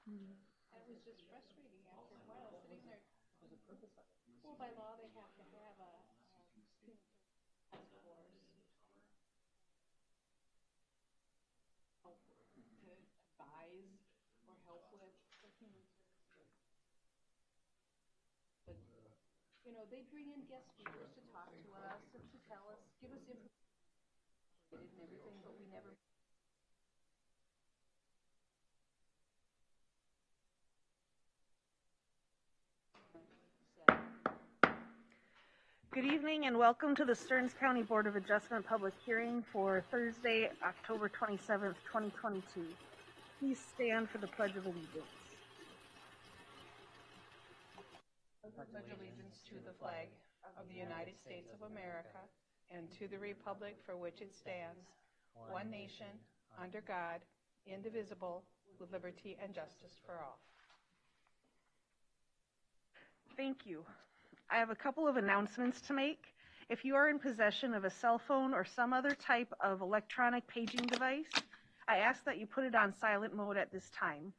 And it was just frustrating after a while sitting there. Well, by law, they have to have a human services task force help to advise or help with the human services. But, you know, they bring in guest speakers to talk to us and to tell us, give us information and everything, but we never said. Good evening and welcome to the Stearns County Board of Adjustment public hearing for Thursday, October 27th, 2022. Please stand for the Pledge of Allegiance. I pledge allegiance to the flag of the United States of America and to the republic for which it stands, one nation, under God, indivisible, with liberty and justice for all. Thank you. I have a couple of announcements to make. If you are in possession of a cell phone or some other type of electronic paging device, I ask that you put it on silent mode at this time.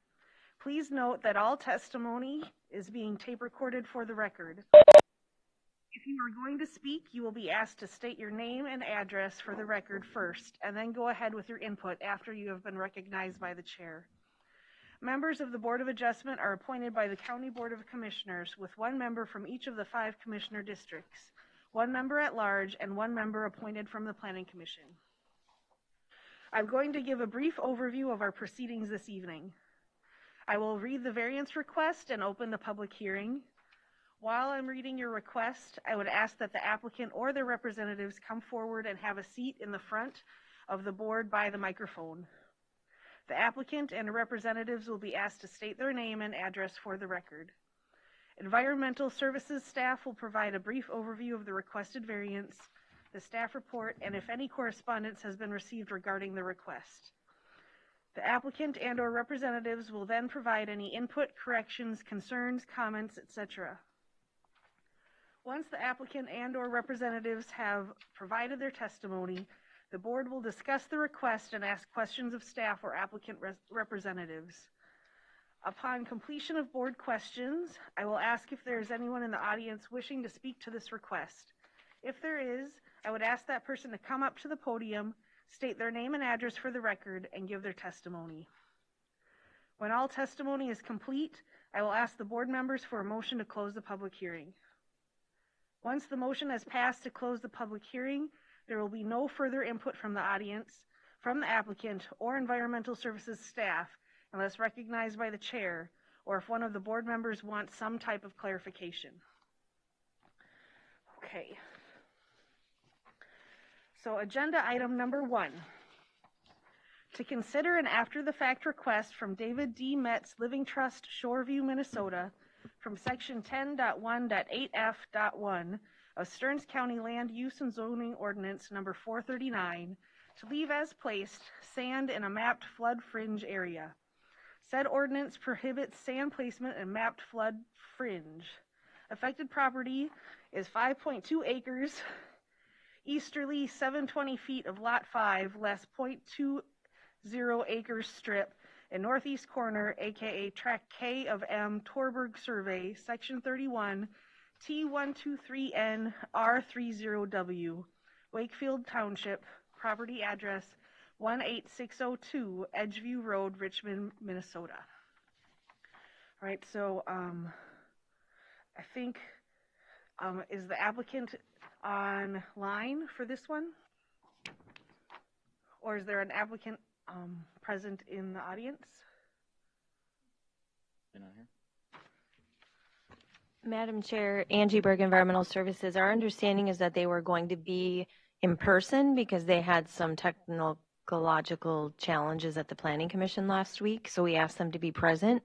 Please note that all testimony is being tape recorded for the record. If you are going to speak, you will be asked to state your name and address for the record first, and then go ahead with your input after you have been recognized by the chair. Members of the Board of Adjustment are appointed by the County Board of Commissioners with one member from each of the 5 commissioner districts, one member at large, and one member appointed from the Planning Commission. I'm going to give a brief overview of our proceedings this evening. I will read the variance request and open the public hearing. While I'm reading your request, I would ask that the applicant or their representatives come forward and have a seat in the front of the board by the microphone. The applicant and representatives will be asked to state their name and address for the record. Environmental Services staff will provide a brief overview of the requested variance, the staff report, and if any correspondence has been received regarding the request. The applicant and or representatives will then provide any input, corrections, concerns, comments, etc. Once the applicant and or representatives have provided their testimony, the board will discuss the request and ask questions of staff or applicant representatives. Upon completion of board questions, I will ask if there is anyone in the audience wishing to speak to this request. If there is, I would ask that person to come up to the podium, state their name and address for the record, and give their testimony. When all testimony is complete, I will ask the board members for a motion to close the public hearing. Once the motion has passed to close the public hearing, there will be no further input from the audience, from the applicant, or Environmental Services staff unless recognized by the chair, or if one of the board members wants some type of clarification. Okay. So agenda item number 1. To consider an after-the-fact request from David D. Metz Living Trust, Shoreview, Minnesota, from section 10.1.8f.1 of Stearns County Land Use and Zoning Ordinance number 439 to leave as placed sand in a mapped flood fringe area. Said ordinance prohibits sand placement in mapped flood fringe. Affected property is 5.2 acres, easterly 720 feet of lot 5, less 0.20 acres strip, in northeast corner, aka tract K of M, Torberg Survey, section 31, T123N R30W, Wakefield Township, property address 18602 Edgeview Road, Richmond, Minnesota. All right, so I think, is the applicant online for this one? Or is there an applicant present in the audience? They're not here. Madam Chair, Angie Berg, Environmental Services. Our understanding is that they were going to be in person because they had some technological challenges at the Planning Commission last week. So we asked them to be present,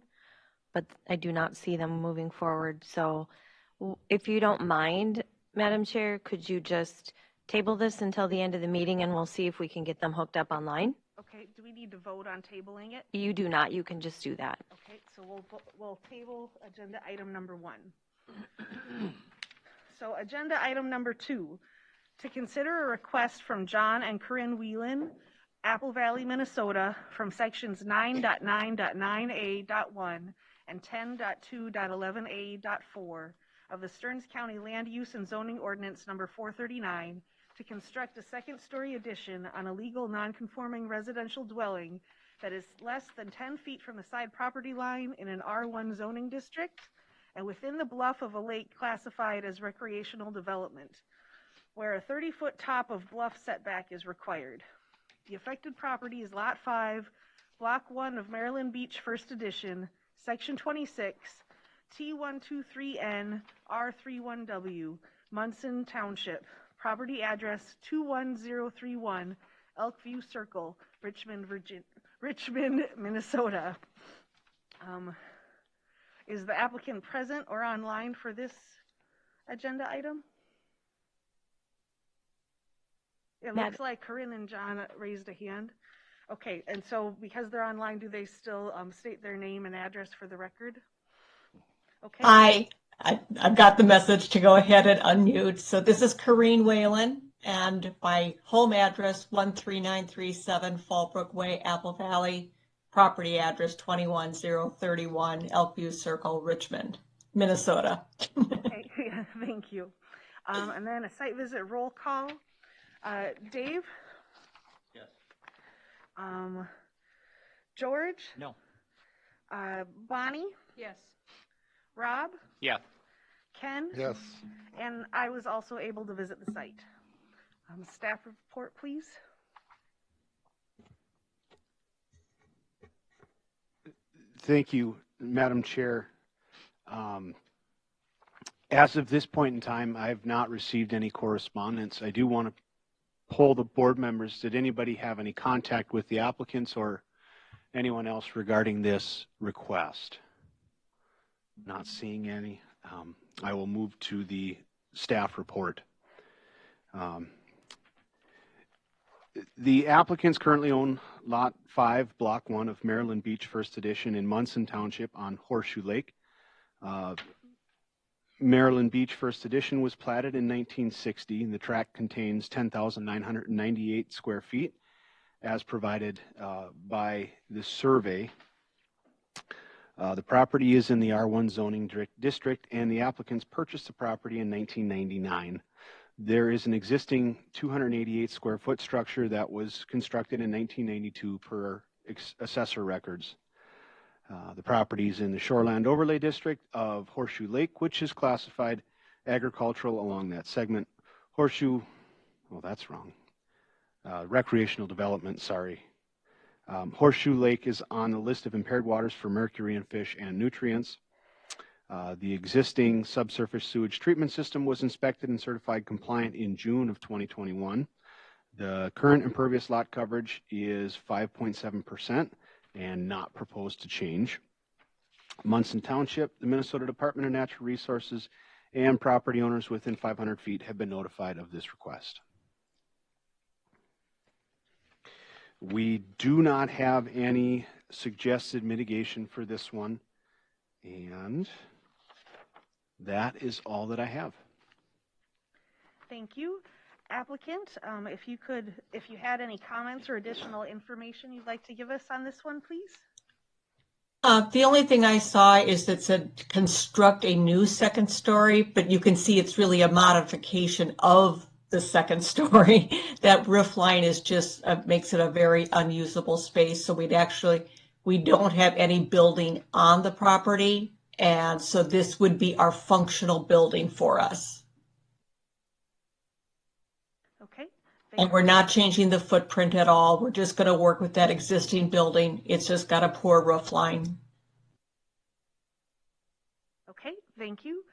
but I do not see them moving forward. So if you don't mind, Madam Chair, could you just table this until the end of the meeting and we'll see if we can get them hooked up online? Okay, do we need to vote on tabling it? You do not. You can just do that. Okay, so we'll table agenda item number 1. So agenda item number 2, to consider a request from John and Corinne Whelan Apple Valley, Minnesota, from sections 9.9.9a.1 and 10.2.11a.4 of the Stearns County Land Use and Zoning Ordinance number 439 to construct a second-story addition on a legal non-conforming residential dwelling that is less than 10 feet from the side property line in an R1 zoning district and within the bluff of a lake classified as recreational development, where a 30-foot top of bluff setback is required. The affected property is Lot 5, Block 1 of Maryland Beach First Edition, Section 26, T123N, R31W, Munson Township. Property address 21031 Elkview Circle, Richmond, Minnesota. Is the applicant present or online for this agenda item? It looks like Corinne and John raised a hand. Okay, and so because they're online, do they still state their name and address for the record? Okay. Hi, I've got the message to go ahead and unmute. So this is Corinne Whalen, and my home address 13937 Fallbrook Way, Apple Valley. Property address 21031 Elkview Circle, Richmond, Minnesota. Okay, yeah, thank you. And then a site visit roll call. Dave? Yes. George? No. Bonnie? Yes. Rob? Yes. Ken? Yes. And I was also able to visit the site. Staff report, please. Thank you, Madam Chair. As of this point in time, I have not received any correspondence. I do want to poll the board members. Did anybody have any contact with the applicants or anyone else regarding this request? Not seeing any. I will move to the staff report. The applicants currently own Lot 5, Block 1 of Maryland Beach First Edition in Munson Township on Horseshoe Lake. Maryland Beach First Edition was platted in 1960, and the tract contains 10,998 square feet, as provided by the survey. The property is in the R1 zoning district, and the applicants purchased the property in 1999. There is an existing 288 square foot structure that was constructed in 1992 per assessor records. The property is in the Shoreland Overlay District of Horseshoe Lake, which is classified agricultural along that segment. Horseshoe, oh, that's wrong. Recreational development, sorry. Horseshoe Lake is on the list of impaired waters for mercury and fish and nutrients. The existing subsurface sewage treatment system was inspected and certified compliant in June of 2021. The current impervious lot coverage is 5.7% and not proposed to change. Munson Township, the Minnesota Department of Natural Resources, and property owners within 500 feet have been notified of this request. We do not have any suggested mitigation for this one, and that is all that I have. Thank you. Applicant, if you had any comments or additional information you'd like to give us on this one, please. The only thing I saw is that said construct a new second story, but you can see it's really a modification of the second story. That roof line is just makes it a very unusable space. So we don't have any building on the property. And so this would be our functional building for us. Okay. And we're not changing the footprint at all. We're just going to work with that existing building. It's just got a poor roof line. Okay, thank you.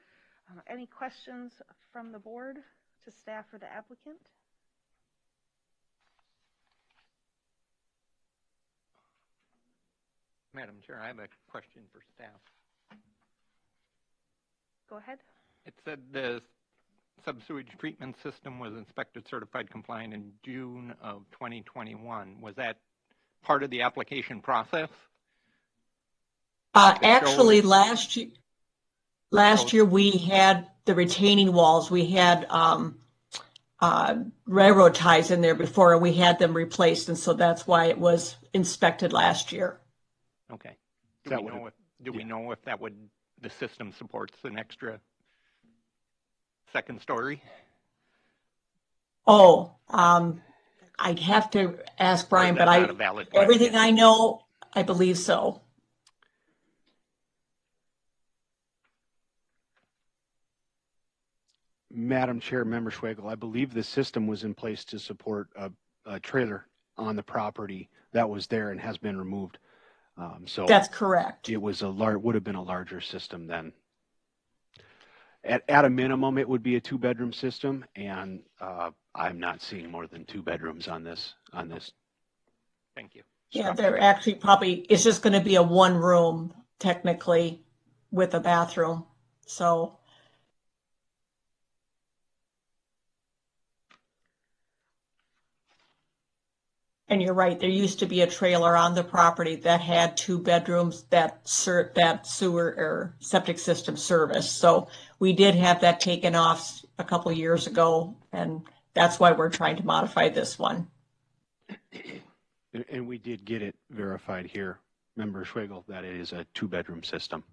Any questions from the board to staff or the applicant? Madam Chair, I have a question for staff. Go ahead. It said the subsewage treatment system was inspected, certified compliant in June of 2021. Was that part of the application process? Actually, last year we had the retaining walls. We had railroad ties in there before, and we had them replaced, and so that's why it was inspected last year. Okay. That Do would've- we know if the system supports an extra second story? Oh, I'd have to ask Brian, Or is but that not a valid question? everything I know, I believe so. Madam Chair, Member Schwagel, I believe the system was in place to support a trailer on the property that was there and has been removed. So That's correct. it was would have been a larger system then. At a minimum, it would be a 2-bedroom system, and I'm not seeing more than 2 bedrooms on this. Thank you. Yeah, they're actually it's just going to be a 1-room technically with a bathroom. So. And you're right, there used to be a trailer on the property that had 2 bedrooms that sewer or septic system service. So we did have that taken off a couple of years ago, and that's why we're trying to modify this one. And we did get it verified here, Member Schwagel, that it is a 2-bedroom system.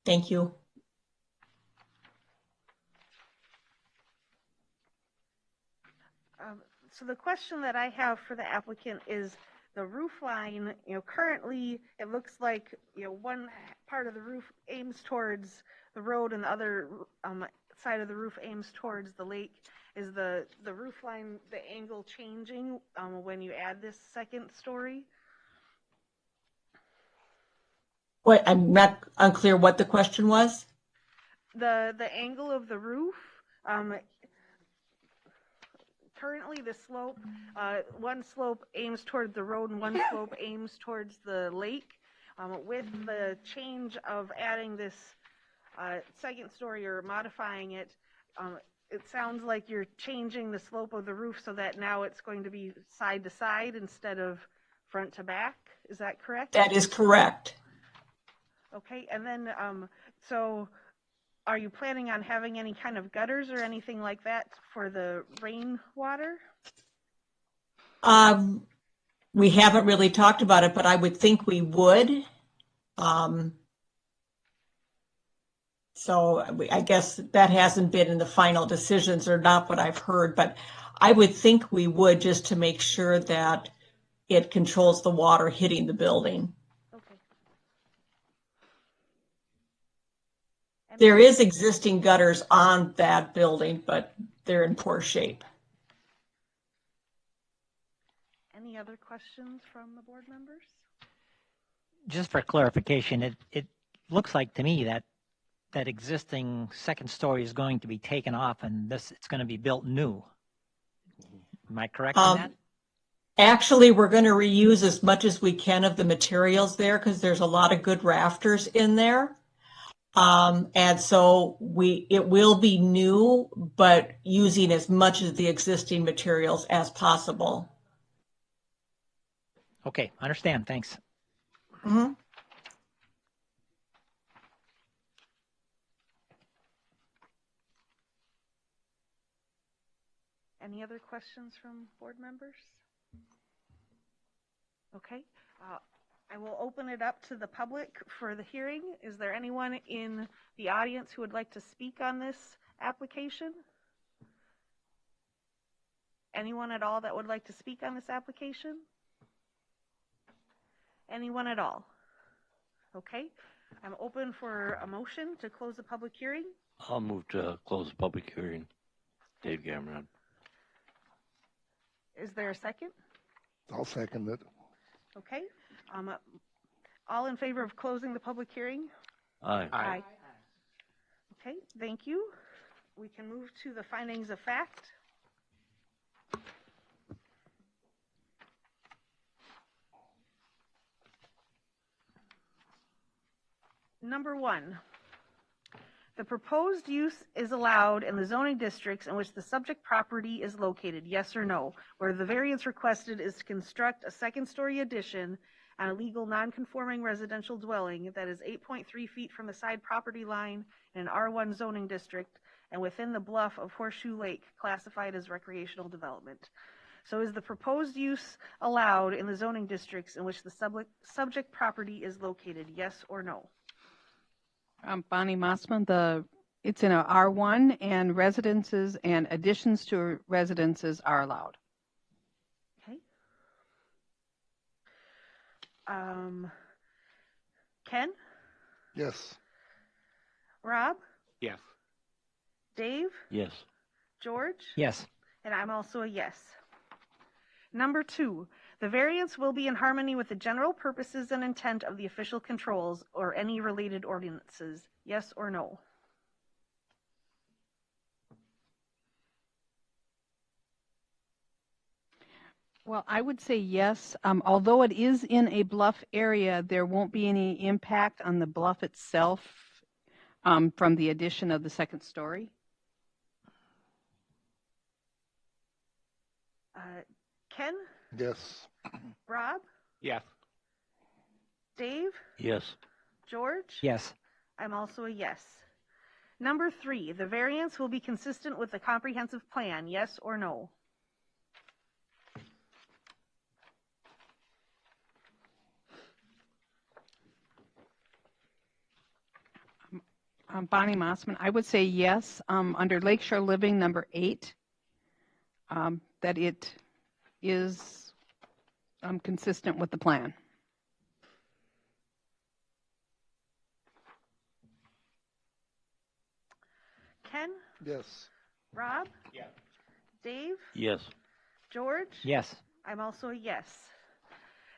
Thank you. So the question that I have for the applicant is the roof line, currently it looks like, one part of the roof aims towards the road and the other side of the roof aims towards the lake. Is the roof line, the angle changing when you add this second story? Wait, I'm not unclear what the question was. The angle of the roof, currently the slope, one slope aims toward the road and one slope aims towards the lake. With the change of adding this second story or modifying it, it sounds like you're changing the slope of the roof so that now it's going to be side to side instead of front to back. Is that correct? That is correct. Okay, and then, so are you planning on having any kind of gutters or anything like that for the rainwater? We haven't really talked about it, but I would think we would. So I guess that hasn't been in the final decisions or not what I've heard, but I would think we would, just to make sure that it controls the water hitting the building. Okay. There is existing gutters on that building, but they're in poor shape. Any other questions from the board members? Just for clarification, it looks like to me that existing second story is going to be taken off and it's going to be built new. Am I correct in that? Actually, we're going to reuse as much as we can of the materials there because there's a lot of good rafters in there. And so it will be new, but using as much of the existing materials as possible. Okay, understand. Thanks. Mm-hmm. Any other questions from board members? Okay, I will open it up to the public for the hearing. Is there anyone in the audience who would like to speak on this application? Anyone at all that would like to speak on this application? Anyone at all? Okay, I'm open for a motion to close the public hearing. I'll move to close the public hearing. Dave Gamrod. Is there a second? I'll second it. Okay, all in favor of closing the public hearing? Aye. Aye. Okay, thank you. We can move to the findings of fact. Number 1, the proposed use is allowed in the zoning districts in which the subject property is located, yes or no, where the variance requested is to construct a second-story addition on a legal non-conforming residential dwelling that is 8.3 feet from the side property line in an R1 zoning district and within the bluff of Horseshoe Lake classified as recreational development. So is the proposed use allowed in the zoning districts in which the subject property is located, yes or no? Bonnie Mossman, it's in a R1 and residences and additions to residences are allowed. Okay. Ken? Yes. Rob? Yes. Dave? Yes. George? Yes. And I'm also a yes. Number 2, the variance will be in harmony with the general purposes and intent of the official controls or any related ordinances, yes or no? Well, I would say yes. Although it is in a bluff area, there won't be any impact on the bluff itself from the addition of the second story. Ken? Yes. Rob? Yes. Dave? Yes. George? Yes. I'm also a yes. Number 3, the variance will be consistent with the comprehensive plan, yes or no? Bonnie Mossman, I would say yes. Under Lakeshore Living, number 8, that it is consistent with the plan. Ken? Yes. Rob? Yes. Dave? Yes. George? Yes. I'm also a yes.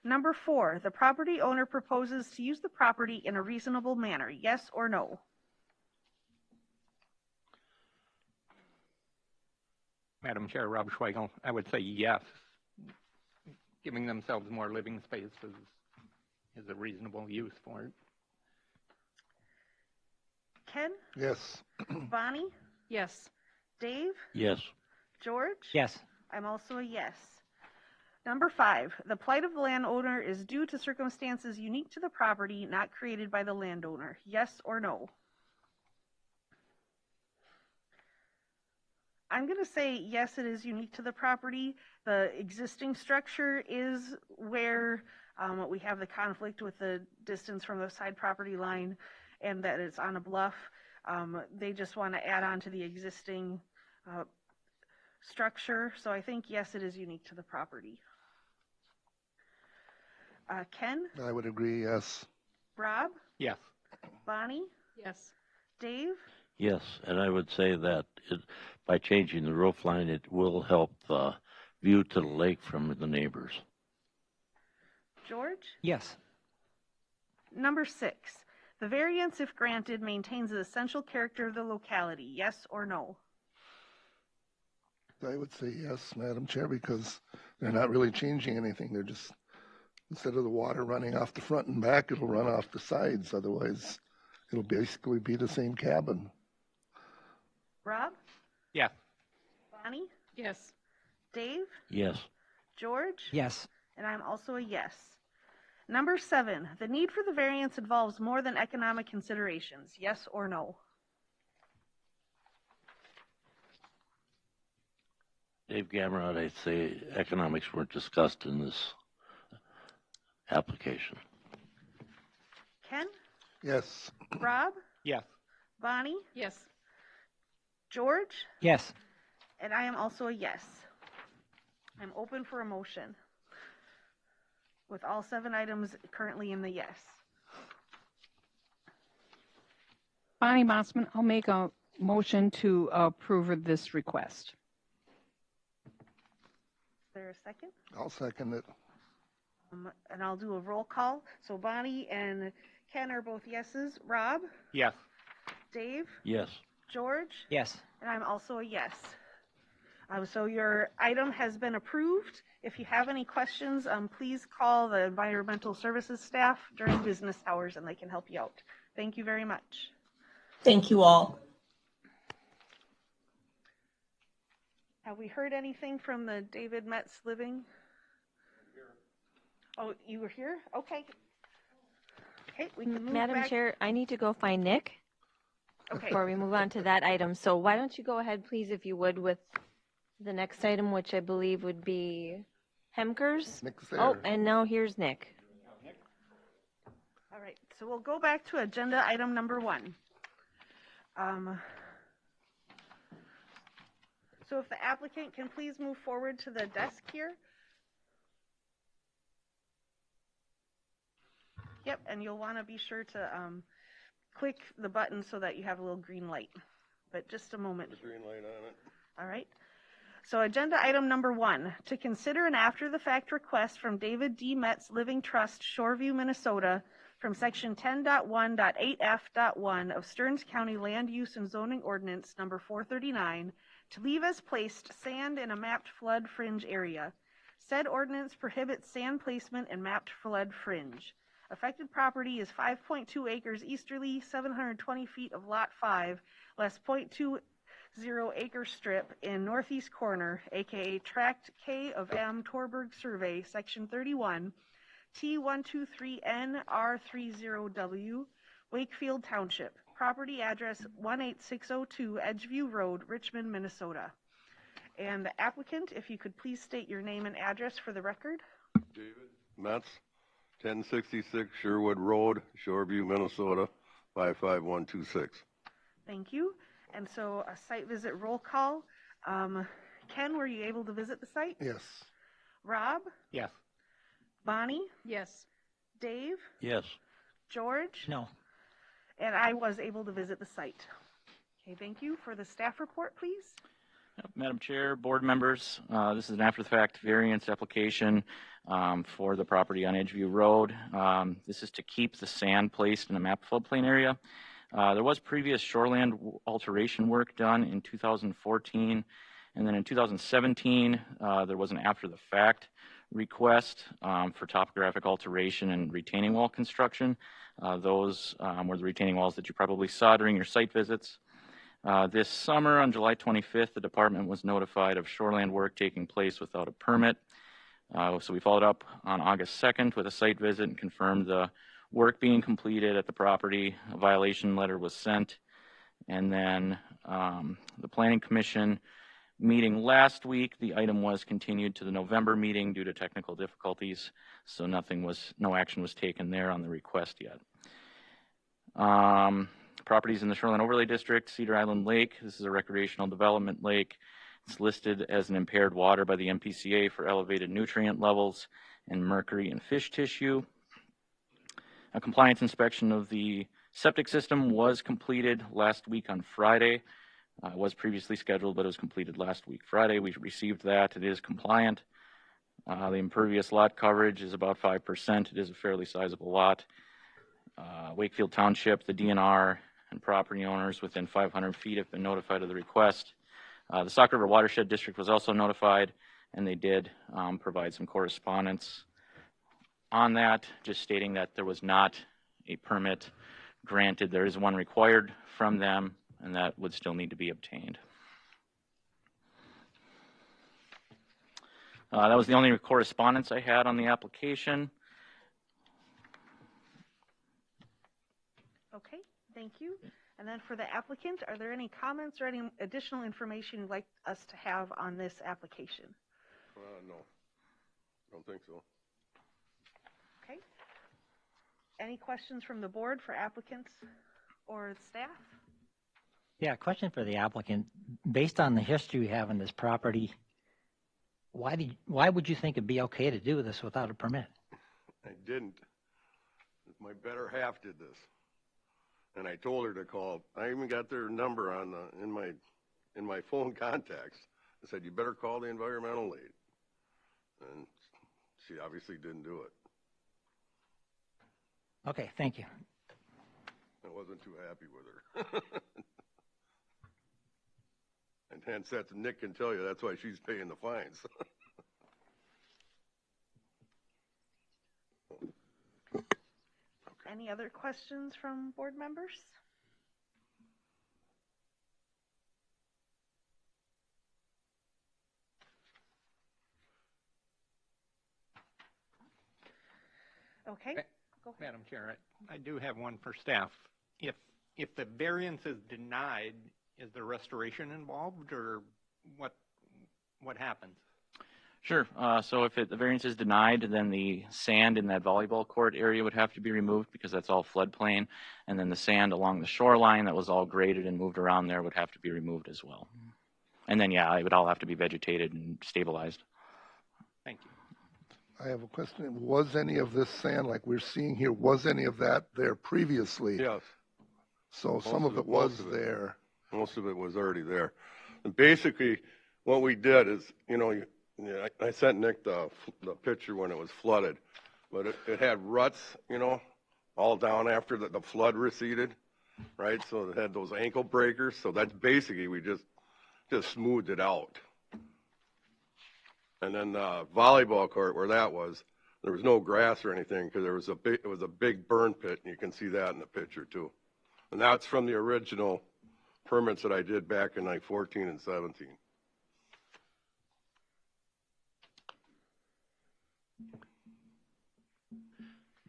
Number 4, the property owner proposes to use the property in a reasonable manner, yes or no? Madam Chair, Rob Schweigel, I would say yes. Giving themselves more living space is a reasonable use for it. Ken? Yes. Bonnie? Yes. Dave? Yes. George? Yes. I'm also a yes. Number 5, the plight of the landowner is due to circumstances unique to the property, not created by the landowner, yes or no? I'm going to say yes, it is unique to the property. The existing structure is where we have the conflict with the distance from the side property line and that it's on a bluff. They just want to add on to the existing structure. So I think, yes, it is unique to the property. Ken? I would agree, yes. Rob? Yes. Bonnie? Yes. Dave? Yes. And I would say that by changing the roof line, it will help the view to the lake from the neighbors. George? Yes. Number 6, the variance, if granted, maintains the essential character of the locality, yes or no? I would say yes, Madam Chair, because they're not really changing anything. They're just, instead of the water running off the front and back, it'll run off the sides. Otherwise, it'll basically be the same cabin. Rob? Yes. Bonnie? Yes. Dave? Yes. George? Yes. And I'm also a yes. Number 7, the need for the variance involves more than economic considerations, yes or no? Dave Gamrod, I'd say economics weren't discussed in this application. Ken? Yes. Rob? Yes. Bonnie? Yes. George? Yes. And I am also a yes. I'm open for a motion with all 7 items currently in the yes. Bonnie Mossman, I'll make a motion to approve this request. Is there a second? I'll second it. And I'll do a roll call. So Bonnie and Ken are both yeses. Rob? Yes. Dave? Yes. George? Yes. And I'm also a yes. So your item has been approved. If you have any questions, please call the environmental services staff during business hours and they can help you out. Thank you very much. Thank you all. Have we heard anything from the David Metz Living? Oh, you were here? Okay. Okay, we can move Madam back. Chair, I need to go find Nick. Okay. before we move on to that item. So why don't you go ahead, please, if you would, with the next item, which I believe would be Hemkers. Nick's there. Oh, and now here's Nick. All right, so we'll go back to agenda item number 1. So if the applicant can please move forward to the desk here. Yep, and you'll want to be sure to click the button so that you have a little green light. But just a moment. The green light on it. All right. So agenda item number 1, to consider an after-the-fact request from David D. Metz Living Trust, Shoreview, Minnesota, from section 10.1.8F.1 of Stearns County Land Use and Zoning Ordinance number 439 to leave as placed sand in a mapped flood fringe area. Said ordinance prohibits sand placement in mapped flood fringe. Affected property is 5.2 acres easterly, 720 feet of lot 5, less 0.20 acre strip in northeast corner, aka tract K of M Torberg Survey, section 31, T123NR30W, Wakefield Township. Property address 18602 Edgeview Road, Richmond, Minnesota. And the applicant, if you could please state your name and address for the record. David Metz, 1066 Sherwood Road, Shoreview, Minnesota, 55126. Thank you. And so a site visit roll call. Ken, were you able to visit the site? Yes. Rob? Yes. Bonnie? Yes. Dave? Yes. George? No. And I was able to visit the site. Okay, thank you. For the staff report, please. Madam Chair, board members, this is an after-the-fact variance application for the property on Edgeview Road. This is to keep the sand placed in a map floodplain area. There was previous shoreland alteration work done in 2014, and then in 2017, there was an after-the-fact request for topographic alteration and retaining wall construction. Those were the retaining walls that you probably saw during your site visits. This summer, on July 25th, the department was notified of shoreland work taking place without a permit. So we followed up on August 2nd with a site visit and confirmed the work being completed at the property. A violation letter was sent. And then the Planning Commission meeting last week, the item was continued to the November meeting due to technical difficulties. So no action was taken there on the request yet. Properties in the Shoreline Overlay District, Cedar Island Lake. This is a recreational development lake. It's listed as an impaired water by the MPCA for elevated nutrient levels and mercury in fish tissue. A compliance inspection of the septic system was completed last week on Friday. It was previously scheduled, but it was completed last week Friday. We received that. It is compliant. The impervious lot coverage is about 5%. It is a fairly sizable lot. Wakefield Township, the DNR, and property owners within 500 feet have been notified of the request. The Sauk River Watershed District was also notified, and they did provide some correspondence on that, just stating that there was not a permit granted. There is one required from them, and that would still need to be obtained. That was the only correspondence I had on the application. Okay, thank you. And then for the applicant, are there any comments or any additional information you'd like us to have on this application? No, don't think so. Okay. Any questions from the board for applicants or staff? Yeah, question for the applicant. Based on the history we have on this property, why would you think it'd be okay to do this without a permit? I didn't. My better half did this. And I told her to call. I even got their number on in my phone contacts. I said, you better call the environmental lead. And she obviously didn't do it. Okay, thank you. I wasn't too happy with her. And hence, that's, Nick can tell you, that's why she's paying the fines. Any other questions from board members? Okay. Go ahead. Madam Chair, I do have one for staff. If if the variance is denied, is there restoration involved, or what happens? Sure. So if the variance is denied, then the sand in that volleyball court area would have to be removed because that's all floodplain. And then the sand along the shoreline that was all graded and moved around there would have to be removed as well. And then, yeah, it would all have to be vegetated and stabilized. Thank you. I have a question. Was any of this sand, like we're seeing here, was any of that there previously? Yes. So Most some of it most was of it. there. Most of it was already there. And basically, what we did is, I sent Nick the picture when it was flooded, but it had ruts, all down after the flood receded, right? So it had those ankle breakers. So that's basically, we just smoothed it out. And then the volleyball court where that was, there was no grass or anything because it was a big burn pit, and you can see that in the picture too. And that's from the original permits that I did back in like 14 and 17.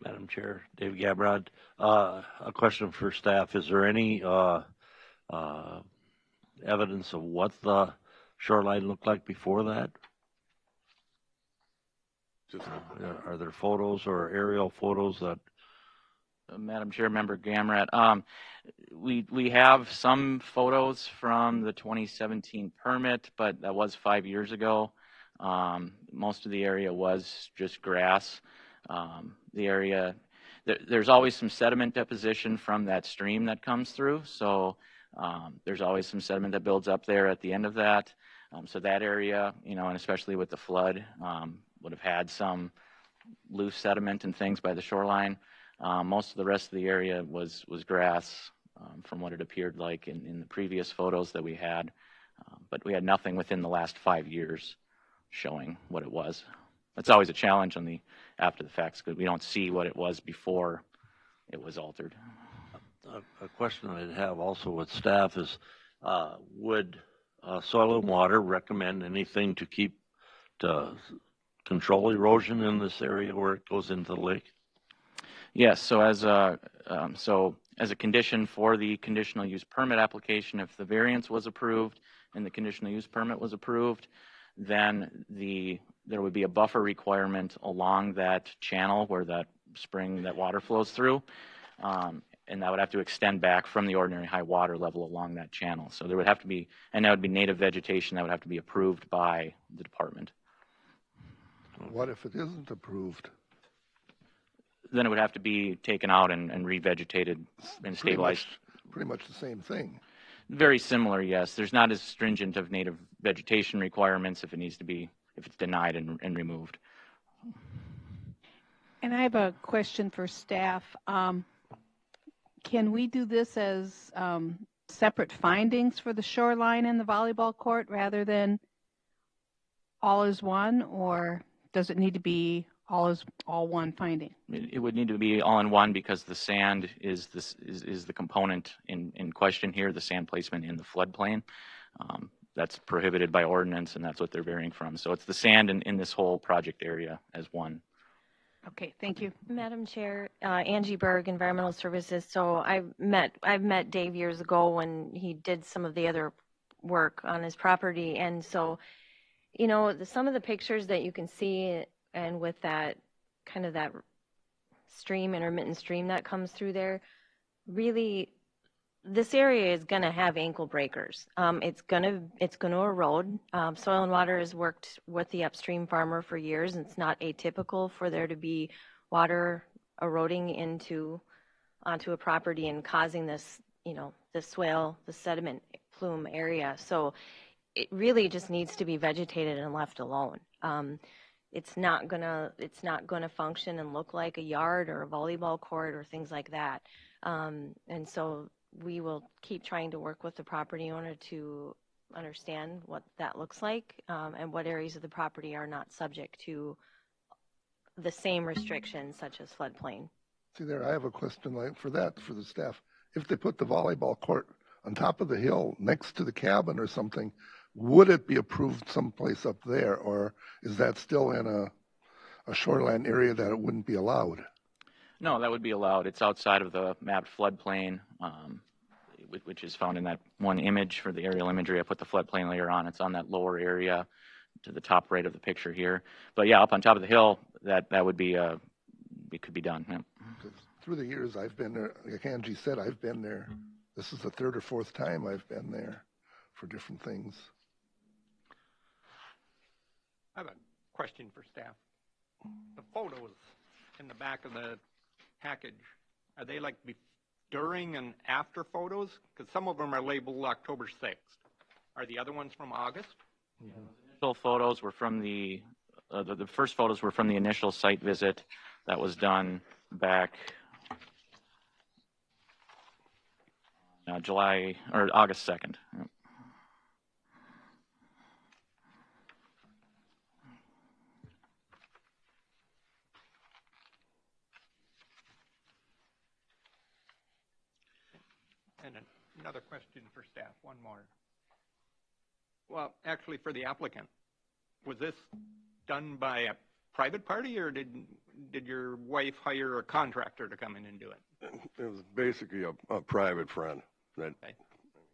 Madam Chair, Dave Gabrod. A question for staff. Is there any evidence of what the shoreline looked like before that? Are there photos or aerial photos that? Madam Chair, Member Gamrat, we have some photos from the 2017 permit, but that was 5 years ago. Most of the area was just grass. The area, there's always some sediment deposition from that stream that comes through. So there's always some sediment that builds up there at the end of that. So that area, and especially with the flood, would have had some loose sediment and things by the shoreline. Most of the rest of the area was grass from what it appeared like in the previous photos that we had. But we had nothing within the last 5 years showing what it was. That's always a challenge on the after the facts because we don't see what it was before it was altered. A question I'd have also with staff is, would Soil and Water recommend anything to control erosion in this area where it goes into the lake? Yes. So as a condition for the conditional use permit application, if the variance was approved and the conditional use permit was approved, then there would be a buffer requirement along that channel where that spring, that water flows through. And that would have to extend back from the ordinary high water level along that channel. So there would have to be, and that would be native vegetation that would have to be approved by the department. What if it isn't approved? Then it would have to be taken out and revegetated and stabilized. Pretty much the same thing. Very similar, yes. There's not as stringent of native vegetation requirements if it's denied and removed. And I have a question for staff. Can we do this as separate findings for the shoreline and the volleyball court rather than all as one, or does it need to be all one finding? It would need to be all in one because the sand is the component in question here, the sand placement in the floodplain. That's prohibited by ordinance, and that's what they're varying from. So it's the sand in this whole project area as one. Okay, thank you. Madam Chair, Angie Berg, Environmental Services. So I've met Dave years ago when he did some of the other work on his property, and so some of the pictures that you can see, and with that kind of that stream, intermittent stream that comes through there, really, this area is going to have ankle breakers. It's going to erode. Soil and Water has worked with the upstream farmer for years, and it's not atypical for there to be water eroding onto a property and causing this, the swale, the sediment plume area. So it really just needs to be vegetated and left alone. It's not gonna function and look like a yard or a volleyball court or things like that. And so we will keep trying to work with the property owner to understand what that looks like and what areas of the property are not subject to the same restrictions such as floodplain. See there, I have a question for the staff. If they put the volleyball court on top of the hill next to the cabin or something, would it be approved someplace up there, or is that still in a shoreline area that it wouldn't be allowed? No, that would be allowed. It's outside of the mapped floodplain. which is found in that one image for the aerial imagery. I put the floodplain layer on. It's on that lower area to the top right of the picture here. But yeah, up on top of the hill, that would be, it could be done. Yeah. Through the years I've been there, like Angie said, I've been there. This is the third or fourth time I've been there for different things. I have a question for staff. The photos in the back of the package, are they like during and after photos? Because some of them are labeled October 6th. Are the other ones from August? Initial photos were from the first photos were from the initial site visit that was done back July or August 2nd. Yep. And another question for staff, one more. Well, actually for the applicant, was this done by a private party or did your wife hire a contractor to come in and do it? It was basically a private friend that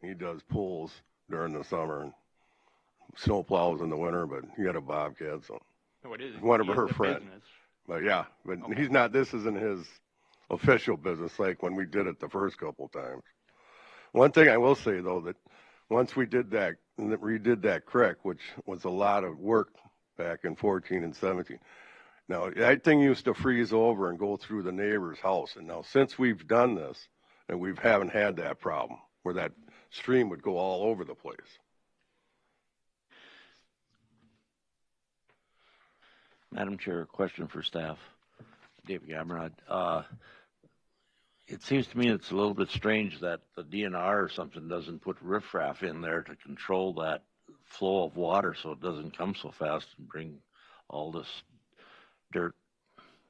he does pools during the summer and snow plows in the winter, but he had a Bobcat, so it is one of her friends. Business. But yeah, but Okay. he's not, this isn't his official business like when we did it the first couple times. One thing I will say though, that once we did that and redid that creek, which was a lot of work back in 14 and 17. Now that thing used to freeze over and go through the neighbor's house. And now since we've done this, and we haven't had that problem where that stream would go all over the place. Madam Chair, question for staff. David Gamrod. It seems to me it's a little bit strange that the DNR or something doesn't put riffraff in there to control that flow of water so it doesn't come so fast and bring all this dirt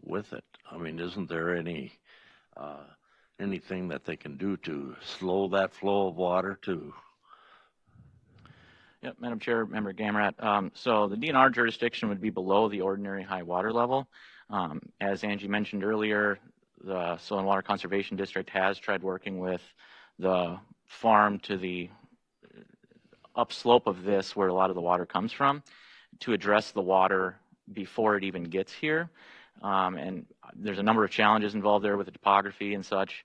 with it. I mean, isn't there anything that they can do to slow that flow of water to? Yep, Madam Chair, Member Gamrat. So the DNR jurisdiction would be below the ordinary high water level. As Angie mentioned earlier, the Soil and Water Conservation District has tried working with the farm to the upslope of this where a lot of the water comes from to address the water before it even gets here. And there's a number of challenges involved there with the topography and such.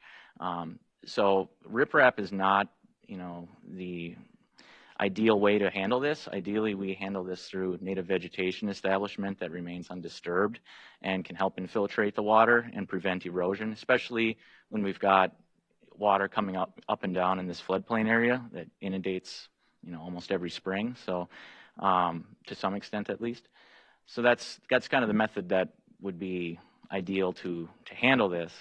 So riprap is not, the ideal way to handle this. Ideally, we handle this through native vegetation establishment that remains undisturbed and can help infiltrate the water and prevent erosion, especially when we've got water coming up and down in this floodplain area that inundates, almost every spring. So to some extent, at least. So that's kind of the method that would be ideal to handle this.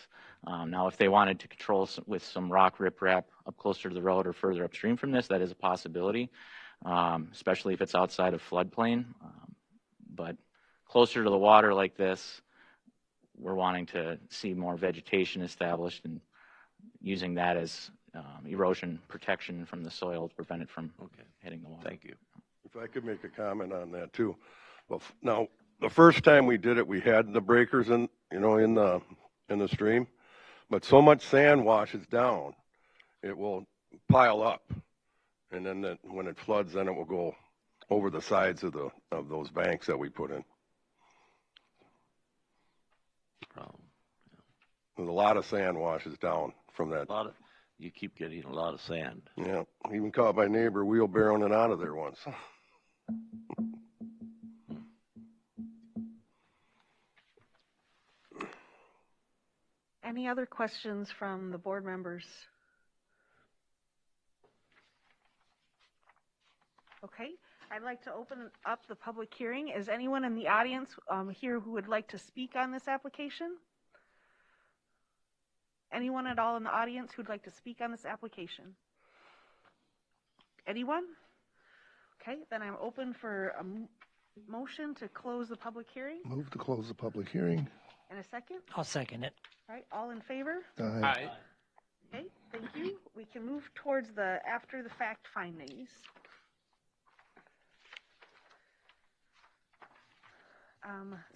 Now, if they wanted to control with some rock riprap up closer to the road or further upstream from this, that is a possibility, especially if it's outside of floodplain. But closer to the water like this, we're wanting to see more vegetation established and using that as erosion protection from the soil to prevent it from hitting the water. Thank you. If I could make a comment on that too. Well, now, the first time we did it, we had the breakers in the stream, but so much sand washes down, it will pile up. And then when it floods, then it will go over the sides of those banks that we put in. There's a lot of sand washes down from that. You keep getting a lot of sand. Yeah, even caught my neighbor wheelbarrowing it out of there once. Any other questions from the board members? Okay, I'd like to open up the public hearing. Is anyone in the audience here who would like to speak on this application? Anyone at all in the audience who'd like to speak on this application? Anyone? Okay, then I'm open for a motion to close the public hearing. Move to close the public hearing. And a second? I'll second it. All right, all in favor? Aye. Okay, thank you. We can move towards the after the fact findings.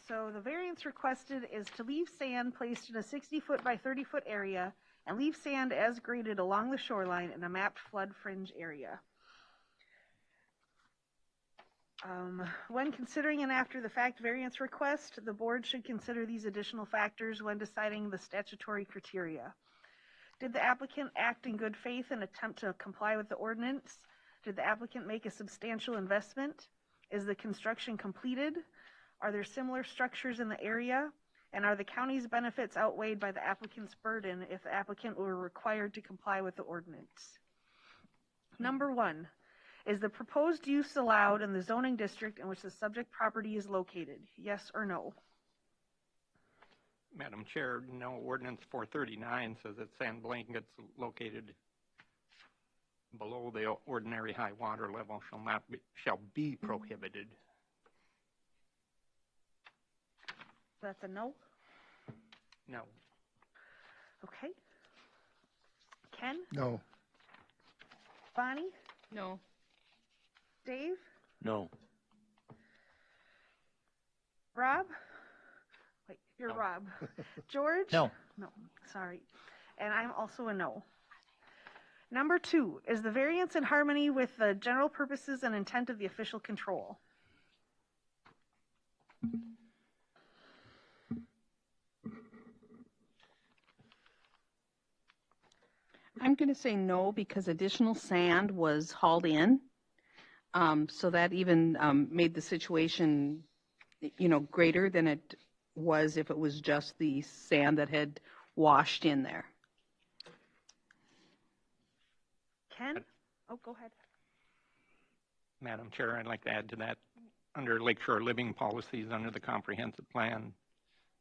So the variance requested is to leave sand placed in a 60-foot by 30-foot area and leave sand as graded along the shoreline in a mapped flood fringe area. When considering an after-the-fact variance request, the board should consider these additional factors when deciding the statutory criteria. Did the applicant act in good faith and attempt to comply with the ordinance? Did the applicant make a substantial investment? Is the construction completed? Are there similar structures in the area? And are the county's benefits outweighed by the applicant's burden if the applicant were required to comply with the ordinance? Number 1, is the proposed use allowed in the zoning district in which the subject property is located? Yes or no? Madam Chair, no, ordinance 439 says that sand blankets located below the ordinary high water level shall be prohibited. That's a no? No. Okay. Ken? No. Bonnie? No. Dave? No. Rob? Wait, you're No. Rob. George? No. No, sorry. And I'm also a no. Number 2, is the variance in harmony with the general purposes and intent of the official control? I'm going to say no because additional sand was hauled in. So that even made the situation, greater than it was if it was just the sand that had washed in there. Ken? Oh, go ahead. Madam Chair, I'd like to add to that, under Lakeshore Living policies under the comprehensive plan,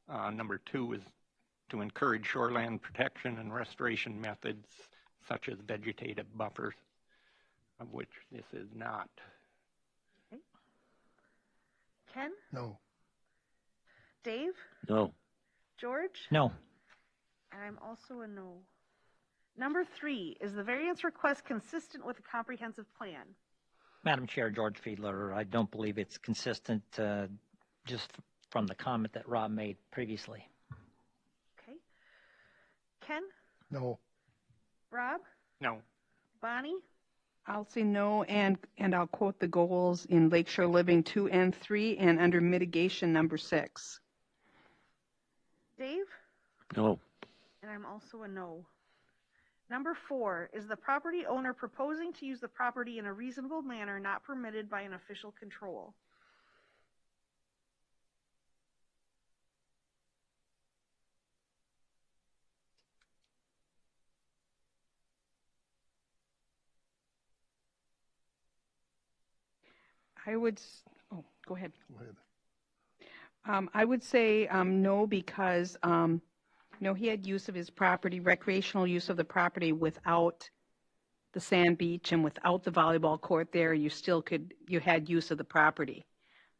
number 2 is to encourage shoreland protection and restoration methods such as vegetative buffers, of which this is not. Okay. Ken? No. Dave? No. George? No. And I'm also a no. Number 3, is the variance request consistent with the comprehensive plan? Madam Chair, George Fiedler, I don't believe it's consistent just from the comment that Rob made previously. Okay. Ken? No. Rob? No. Bonnie? I'll say no, and I'll quote the goals in Lakeshore Living 2 and 3 and under mitigation number 6. Dave? No. And I'm also a no. Number 4, is the property owner proposing to use the property in a reasonable manner not permitted by an official control? I would, go ahead. Go ahead. I would say no because he had use of his property, recreational use of the property without the sand beach and without the volleyball court there. You had use of the property.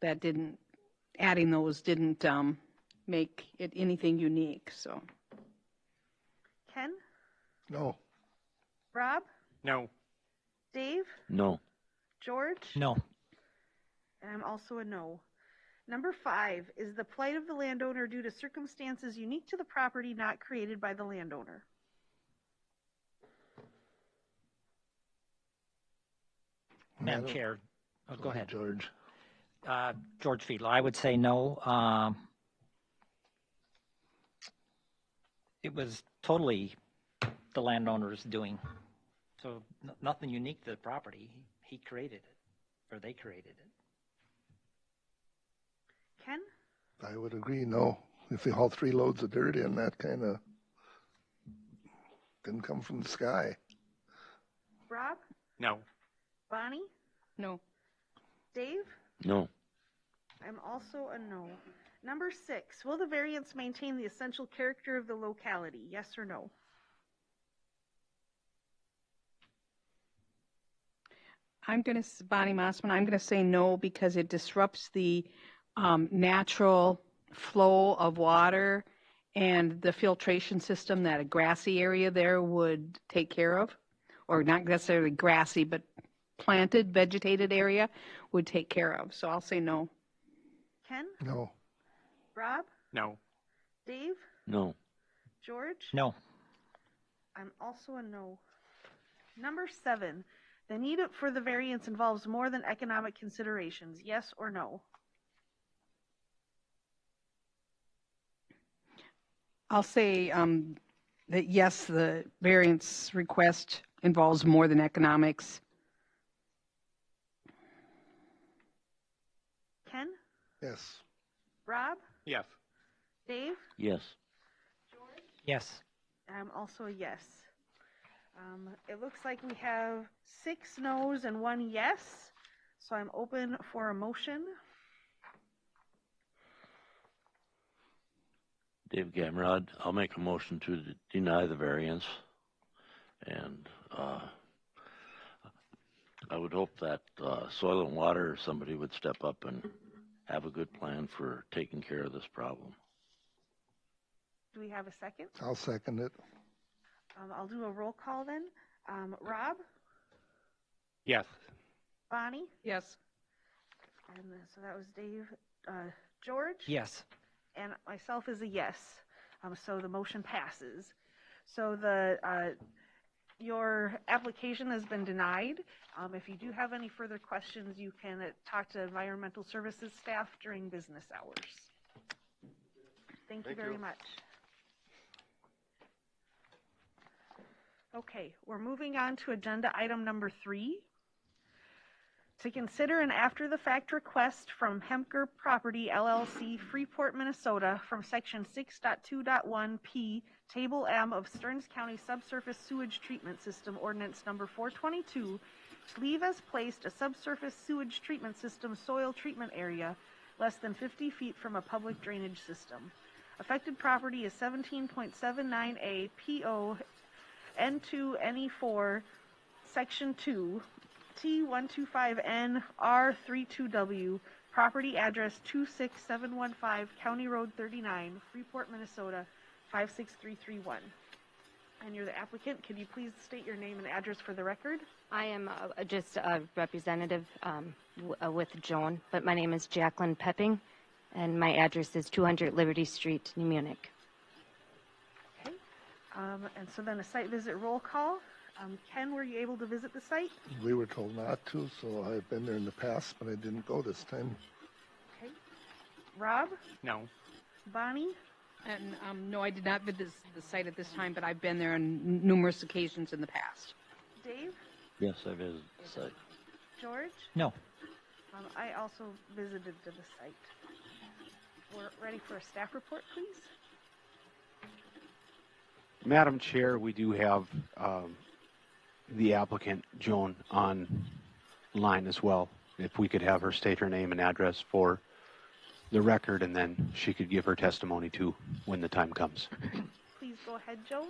Adding those didn't make it anything unique. So. Ken? No. Rob? No. Dave? No. George? No. And I'm also a no. Number 5, is the plight of the landowner due to circumstances unique to the property not created by the landowner? Madam Chair, go ahead. George. George Fiedler, I would say no. It was totally the landowner's doing. So nothing unique to the property. He created it, or they created it. Ken? I would agree, no. If they haul 3 loads of dirt in, that kind of didn't come from the sky. Rob? No. Bonnie? No. Dave? No. I'm also a no. Number 6, will the variance maintain the essential character of the locality? Yes or no? Bonnie Mossman, I'm going to say no because it disrupts the natural flow of water and the filtration system that a grassy area there would take care of, or not necessarily grassy, but planted, vegetated area would take care of. So I'll say no. Ken? No. Rob? No. Dave? No. George? No. I'm also a no. Number 7, the need for the variance involves more than economic considerations. Yes or no? I'll say that yes, the variance request involves more than economics. Ken? Yes. Rob? Yes. Dave? Yes. Yes. I'm also a yes. It looks like we have 6 no's and 1 yes, so I'm open for a motion. Dave Gamrod, I'll make a motion to deny the variance. And I would hope that Soil and Water or somebody would step up and have a good plan for taking care of this problem. Do we have a second? I'll second it. I'll do a roll call then. Rob? Yes. Bonnie? Yes. And so that was Dave. George? Yes. And myself is a yes. So the motion passes. So the your application has been denied. If you do have any further questions, you can talk to Environmental Services staff during business hours. Thank you very much. Okay, we're moving on to agenda item number 3. To consider an after-the-fact request from Hemker Property LLC, Freeport, Minnesota, from Section 6.2.1P, Table M of Stearns County Subsurface Sewage Treatment System Ordinance Number 422, to leave as placed a subsurface sewage treatment system soil treatment area less than 50 feet from a public drainage system. Affected property is 17.79A PO N2NE4, Section 2, T125N R32W, property address 26715, County Road 39, Freeport, Minnesota 56331. And you're the applicant. Can you please state your name and address for the record? I am just a representative with Joan, but my name is Jacqueline Pepping, and my address is 200 Liberty Street, New Munich. Okay. And so then a site visit roll call. Ken, were you able to visit the site? We were told not to, so I've been there in the past, but I didn't go this time. Okay. Rob? No. Bonnie? And no, I did not visit the site at this time, but I've been there on numerous occasions in the past. Dave? Yes, I visited the site. George? No. I also visited the site. We're ready for a staff report, please. Madam Chair, we do have the applicant, Joan, on line as well. If we could have her state her name and address for the record, and then she could give her testimony too when the time comes. Please go ahead, Joan.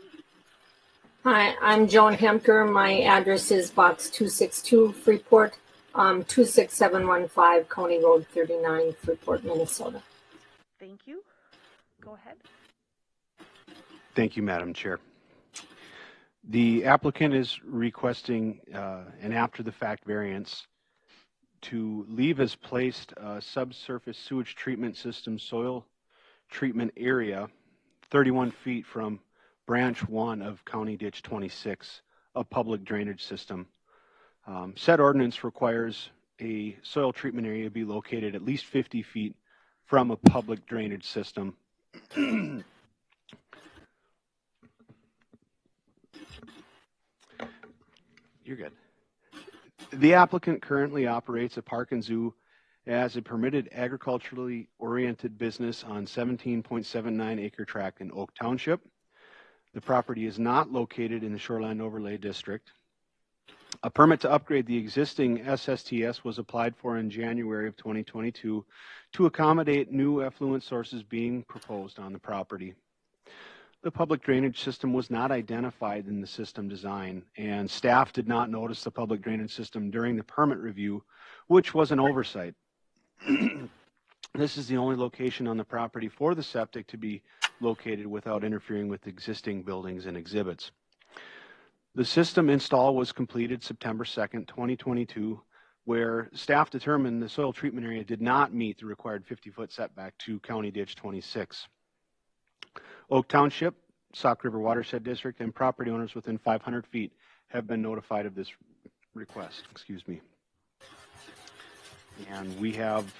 Hi, I'm Joan Hemker. My address is Box 262, Freeport, 26715, County Road 39, Freeport, Minnesota. Thank you. Go ahead. Thank you, Madam Chair. The applicant is requesting an after-the-fact variance to leave as placed a subsurface sewage treatment system soil treatment area 31 feet from branch 1 of County Ditch 26, a public drainage system. Said ordinance requires a soil treatment area be located at least 50 feet from a public drainage system. You're good. The applicant currently operates a park and zoo as a permitted agriculturally oriented business on 17.79 acre tract in Oak Township. The property is not located in the Shoreline Overlay District. A permit to upgrade the existing SSTS was applied for in January of 2022 to accommodate new effluent sources being proposed on the property. The public drainage system was not identified in the system design, and staff did not notice the public drainage system during the permit review, which was an oversight. This is the only location on the property for the septic to be located without interfering with existing buildings and exhibits. The system install was completed September 2nd, 2022, where staff determined the soil treatment area did not meet the required 50-foot setback to County Ditch 26. Oak Township Sauk River Watershed District, and property owners within 500 feet have been notified of this request. Excuse me. And we have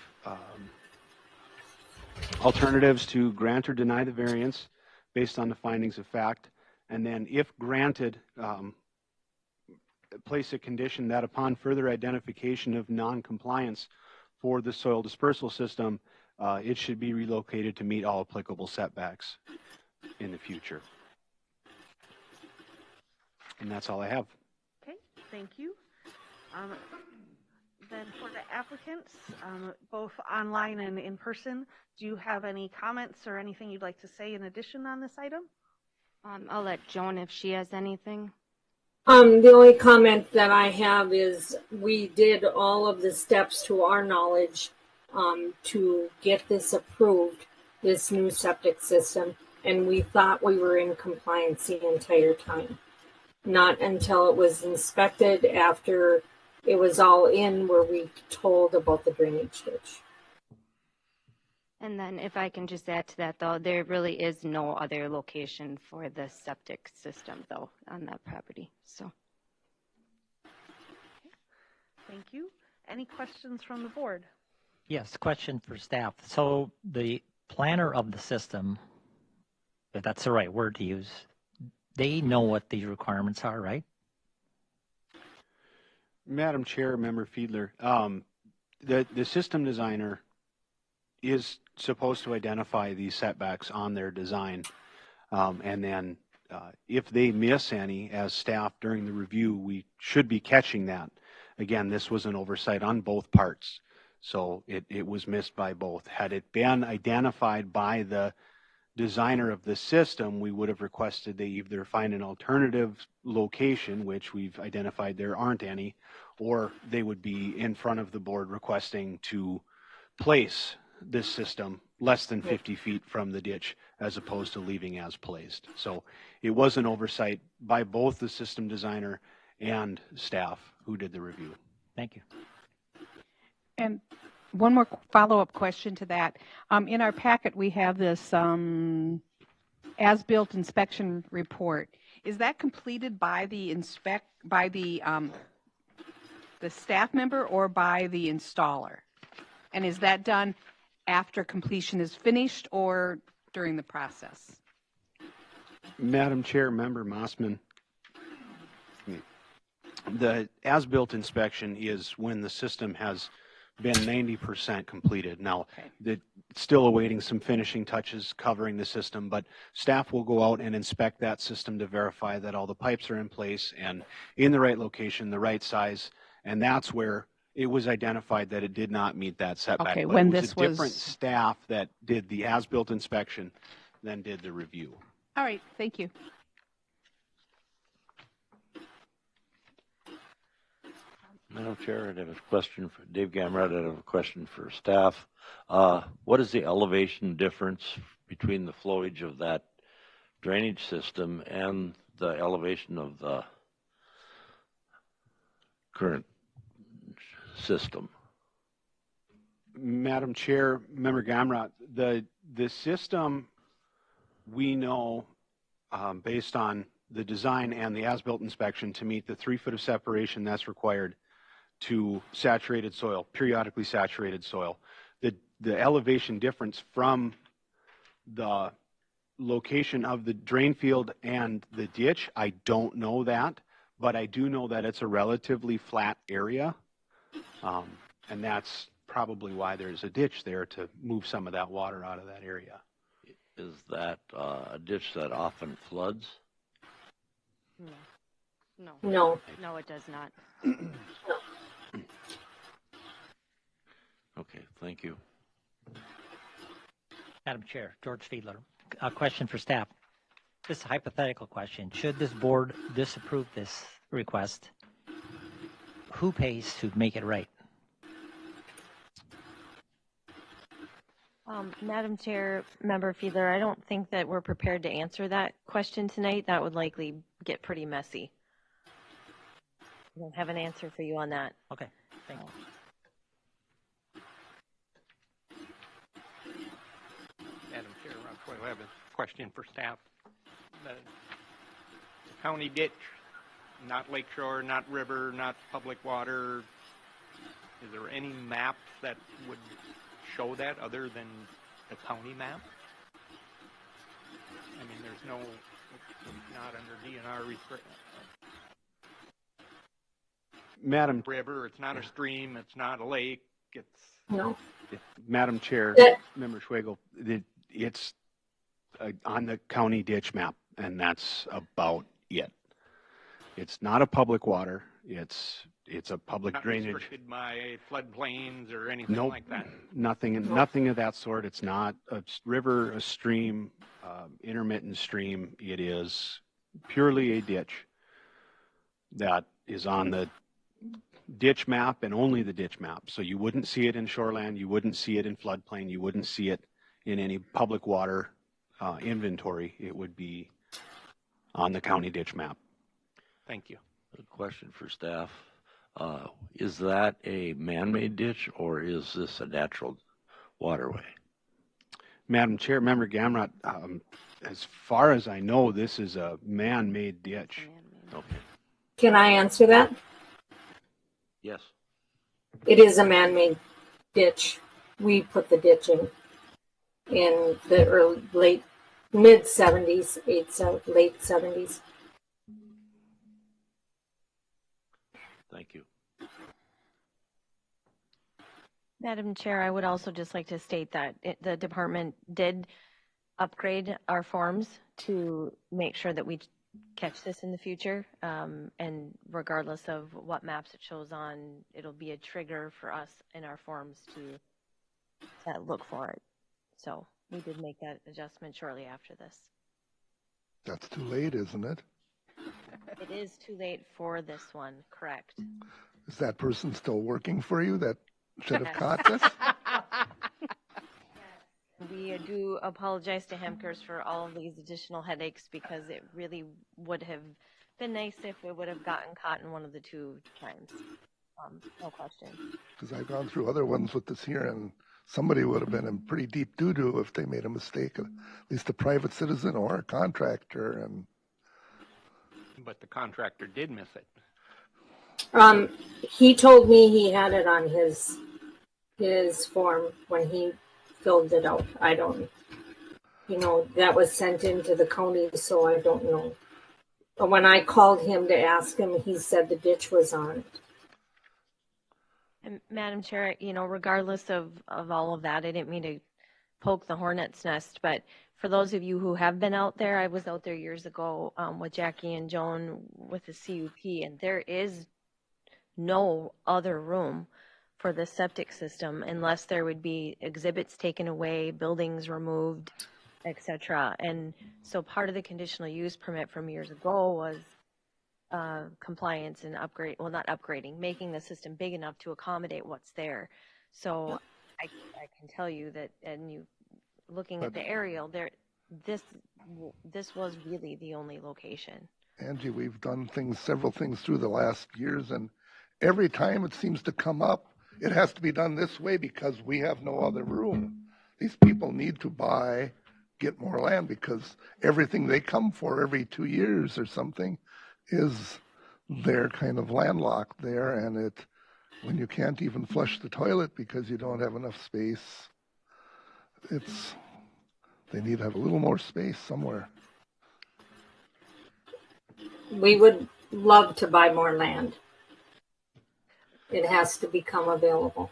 alternatives to grant or deny the variance based on the findings of fact, and then if granted, place a condition that upon further identification of non-compliance for the soil dispersal system, it should be relocated to meet all applicable setbacks in the future. And that's all I have. Okay, thank you. Then for the applicants, both online and in person, do you have any comments or anything you'd like to say in addition on this item? I'll let Joan if she has anything. The only comment that I have is we did all of the steps to our knowledge to get this approved, this new septic system, and we thought we were in compliance the entire time. Not until it was inspected after it was all in were we told about the drainage ditch. And then if I can just add to that, though, there really is no other location for the septic system, though, on that property. So, thank you. Any questions from the board? Yes, question for staff. So the planner of the system, if that's the right word to use, they know what these requirements are, right? Madam Chair, Member Fiedler, the system designer is supposed to identify these setbacks on their design, and then if they miss any as staff during the review, we should be catching that. Again, this was an oversight on both parts, so it was missed by both. Had it been identified by the designer of the system, we would have requested they either find an alternative location, which we've identified there aren't any, or they would be in front of the board requesting to place this system less than 50 feet from the ditch as opposed to leaving as placed. So it was an oversight by both the system designer and staff who did the review. Thank you. And one more follow-up question to that. In our packet, we have this as-built inspection report. Is that completed by the staff member or by the installer? And is that done after completion is finished or during the process? Madam Chair, Member Mossman, the as-built inspection is when the system has been 90% completed. Now, it's still awaiting some finishing touches covering the system, but staff will go out and inspect that system to verify that all the pipes are in place and in the right location, the right size, and that's where it was identified that it did not meet that setback. Okay, but when it was this a different staff that did the as-built inspection than did the review. All right, thank you. Madam Chair, I have a question for Dave Gamrad. I have a question for staff. What is the elevation difference between the flowage of that drainage system and the elevation of the current system? Madam Chair, Member Gamrot, the system we know based on the design and the as-built inspection to meet the 3 foot of separation that's required to saturated soil, periodically saturated soil. The elevation difference from the location of the drain field and the ditch, I don't know that, but I do know that it's a relatively flat area, and that's probably why there's a ditch there to move some of that water out of that area. Is that a ditch that often floods? No. No, it does not. Okay, thank you. Madam Chair, George Fiedler. A question for staff. This is a hypothetical question. Should this board disapprove this request, who pays to make it right? Madam Chair, Member Fiedler, I don't think that we're prepared to answer that question tonight. That would likely get pretty messy. I don't have an answer for you on that. Okay, thank you. Madam Chair, I have a question for staff. the county ditch, not lake shore, not river, not public water. Is there any maps that would show that other than the county map? I mean, there's no, it's not under DNR Madam river, it's not a stream, it's not a lake, it's... No. Madam Chair, That- Member Schwagel, it's on the county ditch map, and that's about it. It's not a public water. It's a public not drainage. restricted by floodplains or anything Nope, like that. nothing of that sort. It's not a river, a stream, intermittent stream. It is purely a ditch that is on the ditch map and only the ditch map. So you wouldn't see it in shoreland, you wouldn't see it in floodplain, you wouldn't see it in any public water inventory. It would be on the county ditch map. Thank you. A question for staff. Is that a man-made ditch or is this a natural waterway? Madam Chair, Member Gamrot, as far as I know, this is a man-made ditch. Okay. Can I answer that? Yes. It is a man-made ditch. We put the ditch in the mid 70s, late 70s. Thank you. Madam Chair, I would also just like to state that the department did upgrade our forms to make sure that we catch this in the future. And regardless of what maps it shows on, it'll be a trigger for us in our forms to look for it. So we did make that adjustment shortly after this. That's too late, isn't it? It is too late for this one, correct? Is that person still working for you that should have Yes. caught this? We do apologize to Hemkers for all of these additional headaches because it really would have been nice if we would have gotten caught in one of the two times. No question. Because I've gone through other ones with this here, and somebody would have been in pretty deep doo-doo if they made a mistake, at least a private citizen or a contractor. And But the contractor did miss it. He told me he had it on his form when he filled it out. I don't, that was sent into the county, so I don't know. But when I called him to ask him, he said the ditch was on it. And Madam Chair, regardless of all of that, I didn't mean to poke the hornet's nest, but for those of you who have been out there, I was out there years ago with Jackie and Joan with the CUP, and there is no other room for the septic system unless there would be exhibits taken away, buildings removed, etc. And so part of the conditional use permit from years ago was compliance and not upgrading, making the system big enough to accommodate what's there. So I can tell you that, and you looking at the aerial there, this was really the only location. Angie, we've done several things through the last years, and every time it seems to come up, it has to be done this way because we have no other room. These people need to get more land because everything they come for every 2 years or something is they're kind of landlocked there, and when you can't even flush the toilet because you don't have enough space, they need to have a little more space somewhere. We would love to buy more land. It has to become available.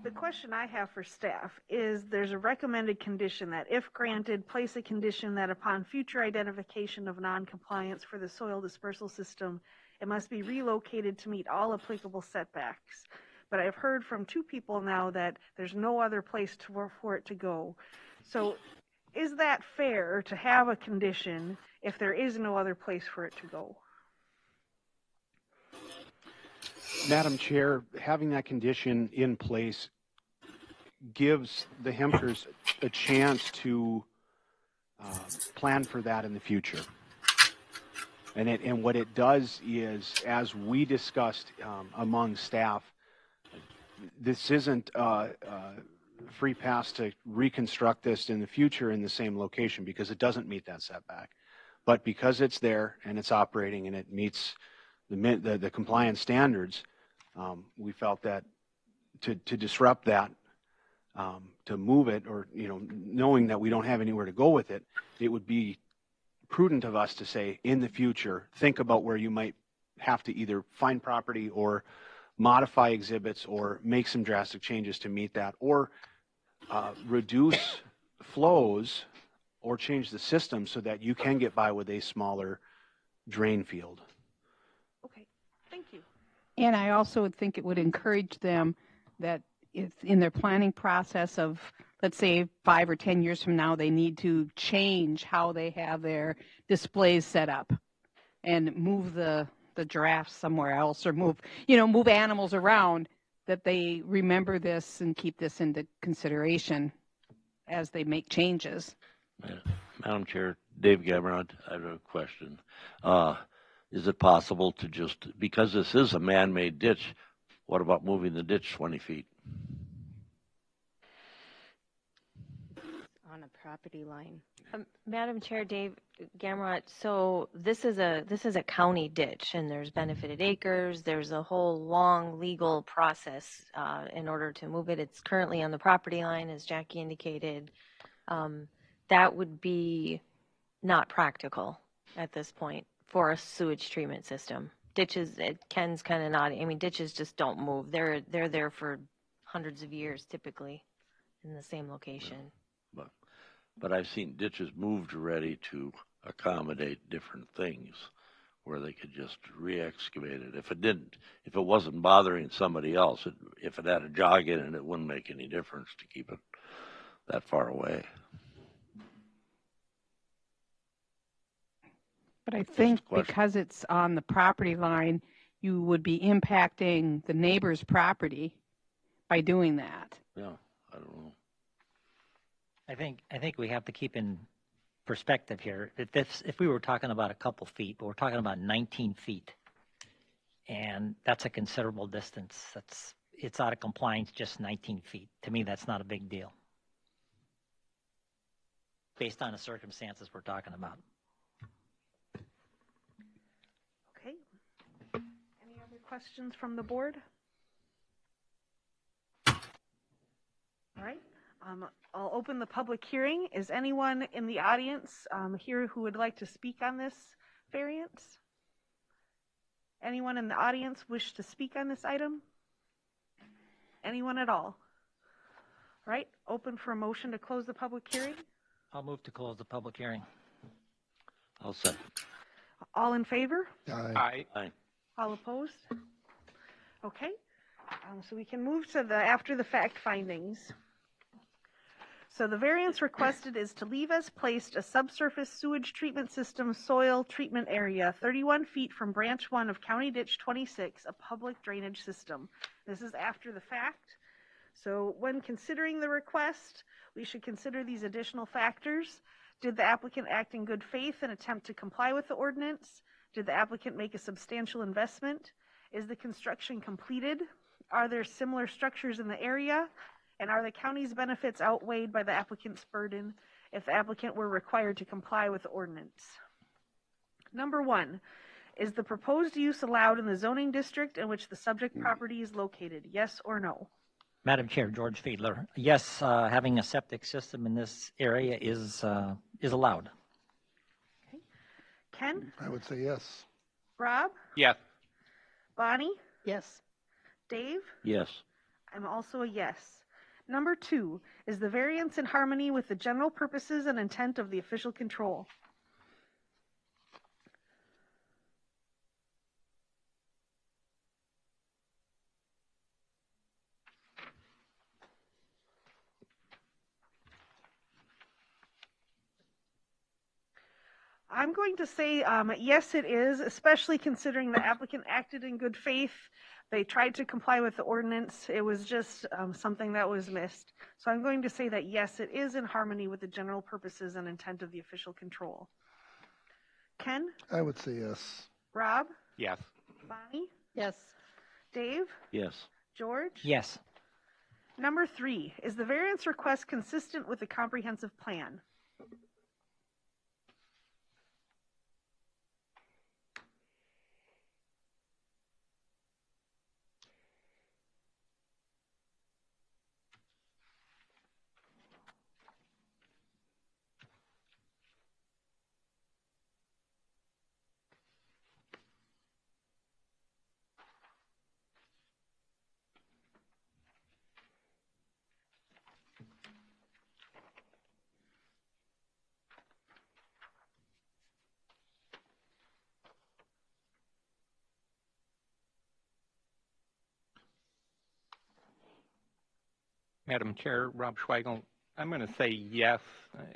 The question I have for staff is there's a recommended condition that if granted, place a condition that upon future identification of noncompliance for the soil dispersal system, it must be relocated to meet all applicable setbacks. But I've heard from two people now that there's no other place for it to go. So is that fair to have a condition if there is no other place for it to go? Madam Chair, having that condition in place gives the Hemkers a chance to plan for that in the future. And what it does is, as we discussed among staff, this isn't free pass to reconstruct this in the future in the same location because it doesn't meet that setback. But because it's there and it's operating and it meets the compliance standards, we felt that to disrupt that, to move it, or knowing that we don't have anywhere to go with it, it would be prudent of us to say in the future, think about where you might have to either find property or modify exhibits or make some drastic changes to meet that, or reduce flows or change the system so that you can get by with a smaller drain field. Okay, thank you. And I also would think it would encourage them that if in their planning process of, let's say, 5 or 10 years from now, they need to change how they have their displays set up and move the giraffes somewhere else, or move animals around, that they remember this and keep this into consideration as they make changes. Madam Chair, Dave Gamrod, I have a question. Is it possible to just, because this is a man-made ditch, what about moving the ditch 20 feet? On a property line. Madam Chair, Dave Gamrot, so this is a county ditch, and there's benefited acres. There's a whole long legal process in order to move it. It's currently on the property line, as Jackie indicated. That would be not practical at this point for a sewage treatment system. Ditches, Ken's kind of nodding. I mean, ditches just don't move. They're there for hundreds of years, typically, in the same location. But I've seen ditches moved already to accommodate different things where they could just re-excavate it. If it wasn't bothering somebody else, if it had a jog in it, it wouldn't make any difference to keep it that far away. But I think because it's on the property line, you would be impacting the neighbor's property by doing that. Yeah, I don't know. I think we have to keep in perspective here. If we were talking about a couple feet, but we're talking about 19 feet, and that's a considerable distance. It's out of compliance just 19 feet. To me, that's not a big deal, based on the circumstances we're talking about. Okay. Any other questions from the board? All right. I'll open the public hearing. Is anyone in the audience here who would like to speak on this variance? Anyone in the audience wish to speak on this item? Anyone at all? All right, open for a motion to close the public hearing. I'll move to close the public hearing. I'll second. All in favor? Aye. Aye. All opposed? Okay, so we can move to the after the fact findings. So the variance requested is to leave as placed a subsurface sewage treatment system soil treatment area 31 feet from branch 1 of County Ditch 26, a public drainage system. This is after the fact. So when considering the request, we should consider these additional factors. Did the applicant act in good faith and attempt to comply with the ordinance? Did the applicant make a substantial investment? Is the construction completed? Are there similar structures in the area? And are the county's benefits outweighed by the applicant's burden if the applicant were required to comply with the ordinance? Number 1, is the proposed use allowed in the zoning district in which the subject property is located? Yes or no? Madam Chair, George Fiedler. Yes, having a septic system in this area is allowed. Okay. Ken? I would say yes. Rob? Yes. Bonnie? Yes. Dave? Yes. I'm also a yes. Number 2, is the variance in harmony with the general purposes and intent of the official control? I'm going to say yes, it is, especially considering the applicant acted in good faith. They tried to comply with the ordinance. It was just something that was missed. So I'm going to say that yes, it is in harmony with the general purposes and intent of the official control. Ken? I would say yes. Rob? Yes. Bonnie? Yes. Dave? Yes. George? Yes. Number 3, is the variance request consistent with the comprehensive plan? Madam Chair, Rob Schweigel, I'm going to say yes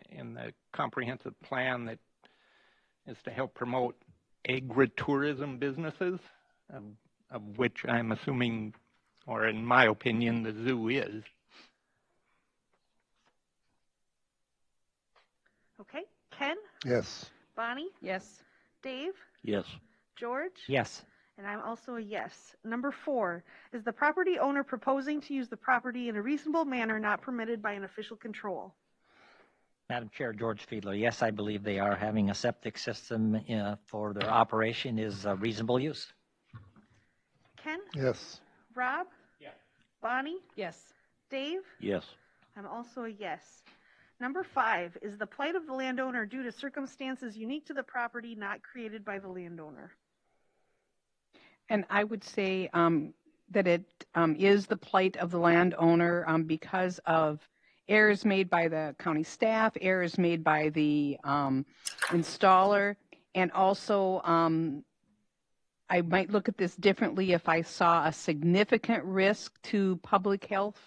in the comprehensive plan that is to help promote agritourism businesses, of which I'm assuming, or in my opinion, the zoo is. Okay. Ken? Yes. Bonnie? Yes. Dave? Yes. George? Yes. And I'm also a yes. Number 4, is the property owner proposing to use the property in a reasonable manner not permitted by an official control? Madam Chair, George Fiedler, yes, I believe they are having a septic system for their operation is a reasonable use. Ken? Yes. Rob? Yes. Bonnie? Yes. Dave? Yes. I'm also a yes. Number 5, is the plight of the landowner due to circumstances unique to the property not created by the landowner? And I would say that it is the plight of the landowner because of errors made by the county staff, errors made by the installer, and also I might look at this differently if I saw a significant risk to public health,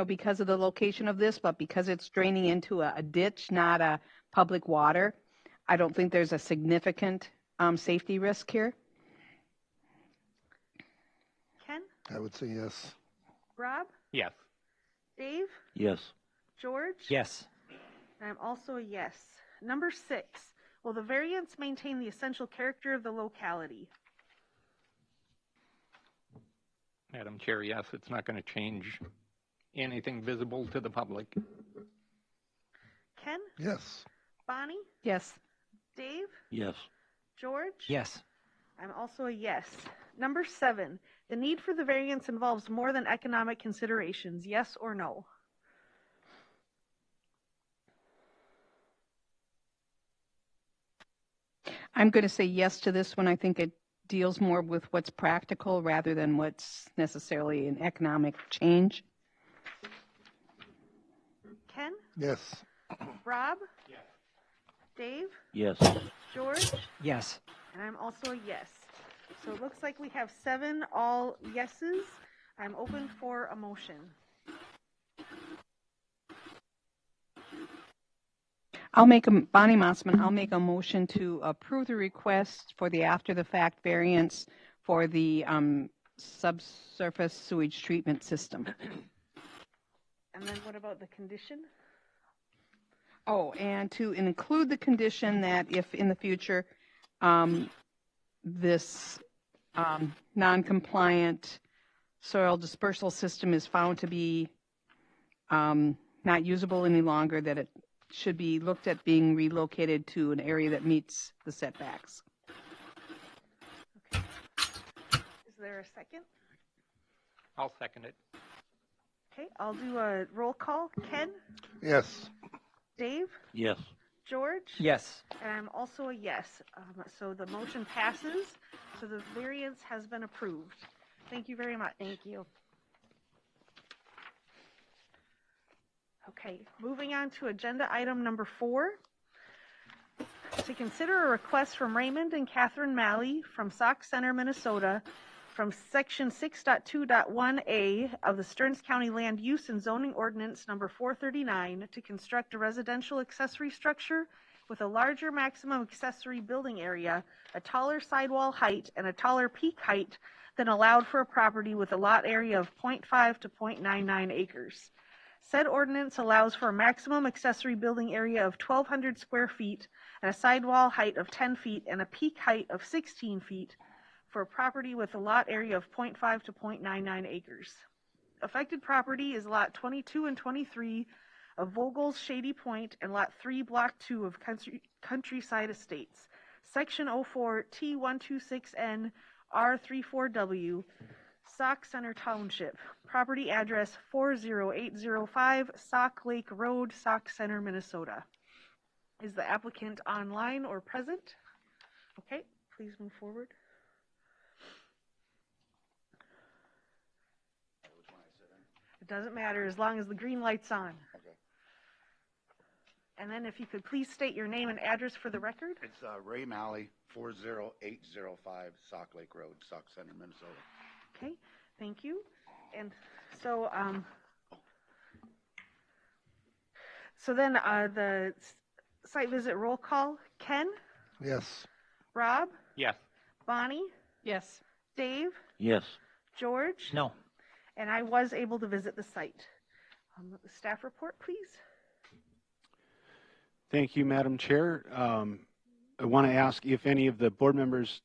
because of the location of this, but because it's draining into a ditch, not a public water, I don't think there's a significant safety risk here. Ken? I would say yes. Rob? Yes. Dave? Yes. George? Yes. And I'm also a yes. Number 6, will the variance maintain the essential character of the locality? Madam Chair, yes, it's not going to change anything visible to the public. Ken? Yes. Bonnie? Yes. Dave? Yes. George? Yes. I'm also a yes. Number 7, the need for the variance involves more than economic considerations, yes or no? I'm going to say yes to this one. I think it deals more with what's practical rather than what's necessarily an economic change. Ken? Yes. Rob? Yes. Dave? Yes. George? Yes. And I'm also a yes. So it looks like we have 7 all yeses. I'm open for a motion. Bonnie Mossman, I'll make a motion to approve the request for the after-the-fact variance for the subsurface sewage treatment system. And then what about the condition? Oh, and to include the condition that if in the future this non-compliant soil dispersal system is found to be not usable any longer, that it should be looked at being relocated to an area that meets the setbacks. Okay. Is there a second? I'll second it. Okay, I'll do a roll call. Ken? Yes. Dave? Yes. George? Yes. And I'm also a yes. So the motion passes. So the variance has been approved. Thank you very much. Thank you. Okay, moving on to agenda item number 4. To consider a request from Raymond and Catherine Malley from Sauk Center, Minnesota, from Section 6.2.1A of the Stearns County Land Use and Zoning Ordinance number 439 to construct a residential accessory structure with a larger maximum accessory building area, a taller sidewall height, and a taller peak height than allowed for a property with a lot area of 0.5 to 0.99 acres. Said ordinance allows for a maximum accessory building area of 1,200 square feet and a sidewall height of 10 feet and a peak height of 16 feet for a property with a lot area of 0.5 to 0.99 acres. affected property is lot 22 and 23 of Vogel's Shady Point and lot 3, block 2 of Countryside Estates. Section 04 T126N R34W, Sauk Center Township. Property address 40805 Sauk Lake Road, Sauk Center, Minnesota. Is the applicant online or present? Okay, please move forward. It doesn't matter as long as the green light's on. Okay. And then if you could please state your name and address for the record. It's Ray Malley, 40805 Sauk Lake Road, Sauk Center, Minnesota. Okay, thank you. And so, then the site visit roll call. Ken? Yes. Rob? Yes. Bonnie? Yes. Dave? Yes. George? No. And I was able to visit the site. The staff report, please. Thank you, Madam Chair. I want to ask if any of the board members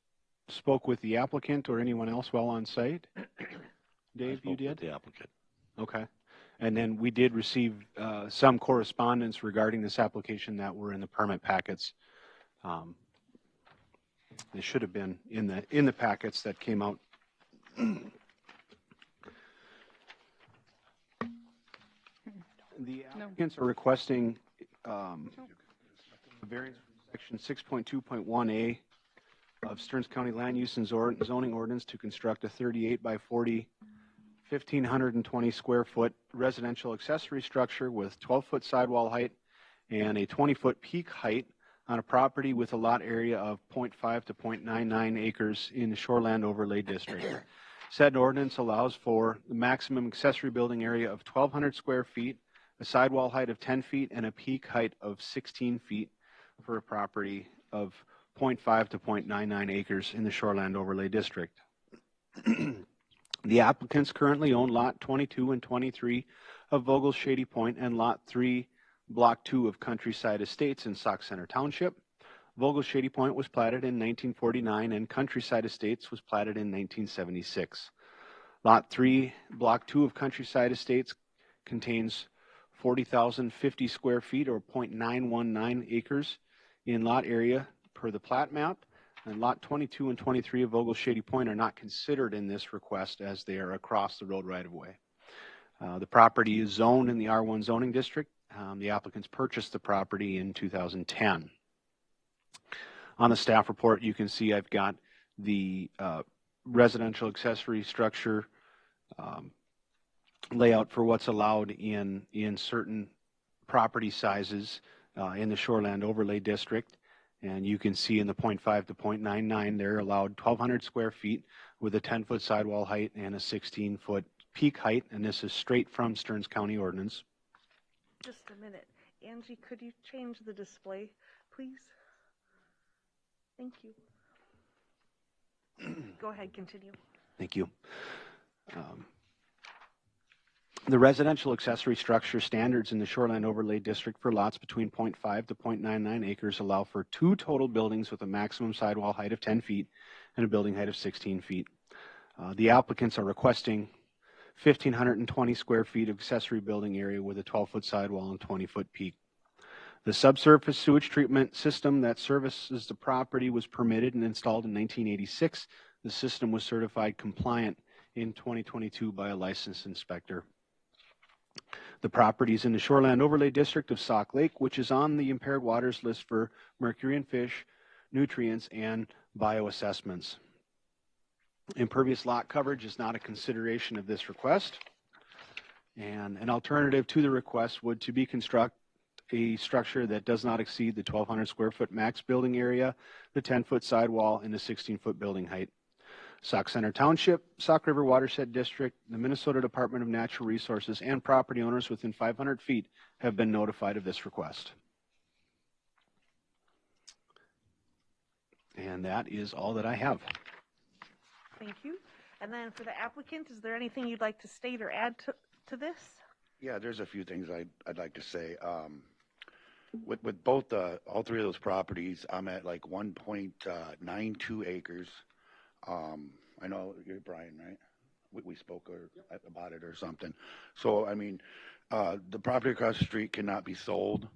spoke with the applicant or anyone else while on site. Dave, you did? With the applicant. Okay. And then we did receive some correspondence regarding this application that were in the permit packets. They should have been in the packets that came out. The applicants are requesting a variance from section 6.2.1A of Stearns County Land Use and Zoning Ordinance to construct a 38 by 40, 1,520 square foot residential accessory structure with 12-foot sidewall height and a 20-foot peak height on a property with a lot area of 0.5 to 0.99 acres in the Shoreland Overlay District. Said ordinance allows for the maximum accessory building area of 1,200 square feet, a sidewall height of 10 feet, and a peak height of 16 feet for a property of 0.5 to 0.99 acres in the Shoreland Overlay District. The applicants currently own Lot 22 and 23 of Vogel's Shady Point and Lot 3, Block 2 of Countryside Estates in Sauk Center Township. Vogel's Shady Point was platted in 1949 and Countryside Estates was platted in 1976. Lot 3, Block 2 of Countryside Estates contains 40,050 square feet or 0.919 acres in lot area per the plat map, and lot 22 and 23 of Vogel's Shady Point are not considered in this request as they are across the road right of way. The property is zoned in the R1 zoning district. The applicants purchased the property in 2010. On the staff report, you can see I've got the residential accessory structure layout for what's allowed in certain property sizes in the Shoreland Overlay District. And you can see in the 0.5 to 0.99, they're allowed 1,200 square feet with a 10-foot sidewall height and a 16-foot peak height. And this is straight from Stearns County Ordinance. Just a minute. Angie, could you change the display, please? Thank you. Go ahead, continue. Thank you. The residential accessory structure standards in the Shoreland Overlay District for lots between 0.5 to 0.99 acres allow for 2 total buildings with a maximum sidewall height of 10 feet and a building height of 16 feet. The applicants are requesting 1,520 square feet of accessory building area with a 12-foot sidewall and 20-foot peak. The subsurface sewage treatment system that services the property was permitted and installed in 1986. The system was certified compliant in 2022 by a licensed inspector. The property is in the Shoreland Overlay District of Sauk Lake, which is on the impaired waters list for mercury and fish, nutrients, and bioassessments. Impervious lot coverage is not a consideration of this request. And an alternative to the request would to be construct a structure that does not exceed the 1,200 square foot max building area, the 10-foot sidewall, and the 16-foot building height. Sauk Center Township, Sauk River Watershed District, the Minnesota Department of Natural Resources, and property owners within 500 feet have been notified of this request. And that is all that I have. Thank you. And then for the applicant, is there anything you'd like to state or add to this? Yeah, there's a few things I'd like to say. With both all three of those properties, I'm at like 1.92 acres. I know you're Brian, right? we spoke about it or something. So, I mean, the property across the street cannot be sold.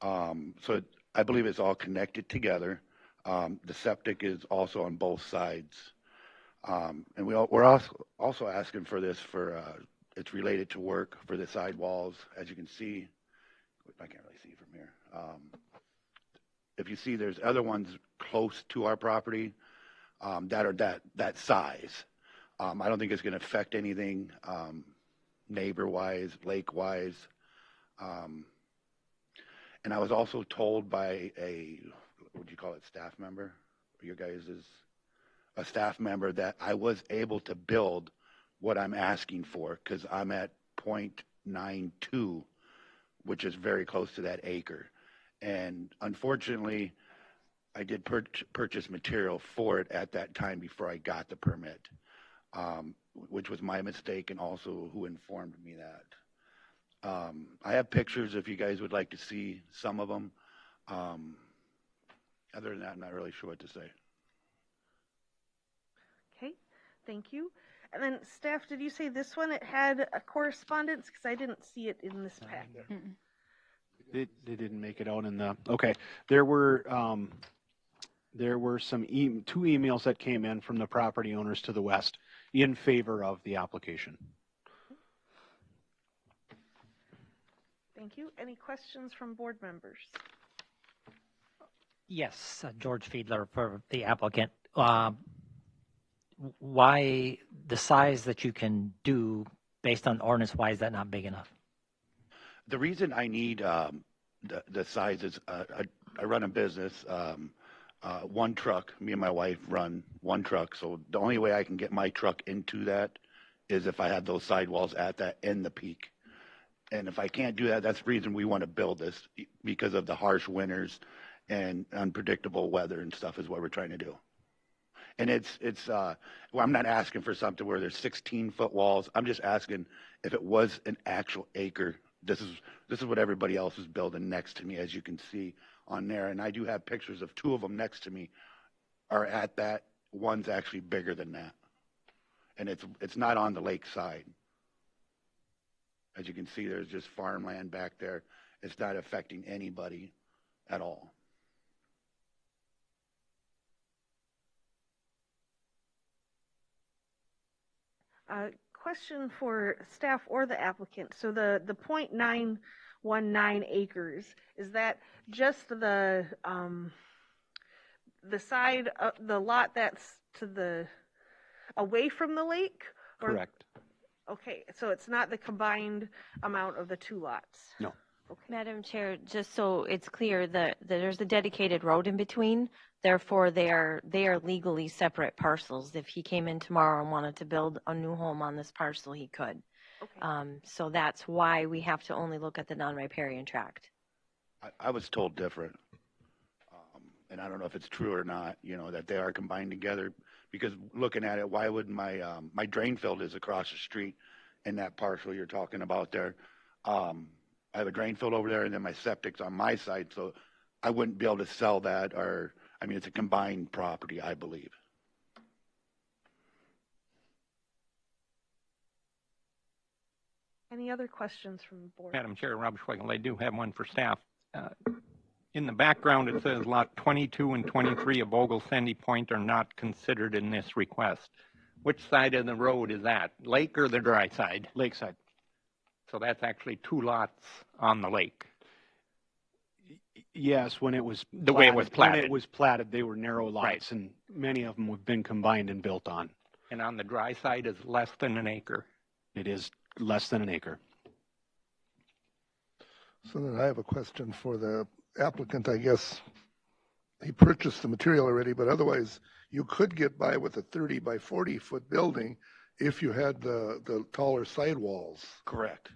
So I believe it's all connected together. The septic is also on both sides. And we're also asking for this for, it's related to work for the sidewalls. As you can see, I can't really see from here. If you see, there's other ones close to our property that are that size. I don't think it's going to affect anything neighbor-wise, lake-wise. And I was also told by what would you call it, staff member? Your guys is a staff member that I was able to build what I'm asking for because I'm at 0.92, which is very close to that acre. And unfortunately, I did purchase material for it at that time before I got the permit, which was my mistake and also who informed me that. I have pictures if you guys would like to see some of them. Other than that, I'm not really sure what to say. Okay, thank you. And then staff, did you say this one, it had a correspondence? Because I didn't see it in this packet. They didn't make it out in the, okay. There were some two emails that came in from the property owners to the west in favor of the application. Thank you. Any questions from board members? Yes, George Fiedler for the applicant. Why the size that you can do based on ordinance, why is that not big enough? The reason I need the size is I run a business, one truck. Me and my wife run one truck. So the only way I can get my truck into that is if I have those sidewalls at that in the peak. And if I can't do that, that's the reason we want to build this, because of the harsh winters and unpredictable weather and stuff is what we're trying to do. And well, I'm not asking for something where there's 16-foot walls. I'm just asking if it was an actual acre. This is what everybody else is building next to me, as you can see on there. And I do have pictures of two of them next to me are at that. One's actually bigger than that. And it's not on the lake side. As you can see, there's just farmland back there. It's not affecting anybody at all. Question for staff or the applicant. So the 0.919 acres, is that just the side of the lot that's to the away from the lake? Or, correct. Okay, so it's not the combined amount of the two lots? No. Okay. Madam Chair, just so it's clear that there's a dedicated road in between, therefore they are legally separate parcels. If he came in tomorrow and wanted to build a new home on this parcel, he could. Okay. So that's why we have to only look at the non-riparian tract. I was told different. And I don't know if it's true or not, that they are combined together, because looking at it, why would my drain field is across the street in that parcel you're talking about there. I have a drain field over there, and then my septic's on my side, so I wouldn't be able to sell that, or, I mean, it's a combined property, I believe. Any other questions from the board? Madam Chair, Rob Schweigel, I do have one for staff. In the background, it says lot 22 and 23 of Ogle Sandy Point are not considered in this request. Which side of the road is that? Lake or the dry side? Lake side. So that's actually two lots on the lake. Yes, when it was the way it was platted. When it was platted, they were narrow lots, right. And many of them have been combined and built on. And on the dry side is less than an acre. It is less than an acre. So then I have a question for the applicant. I guess he purchased the material already, but otherwise you could get by with a 30 by 40 foot building if you had the taller sidewalls. Correct.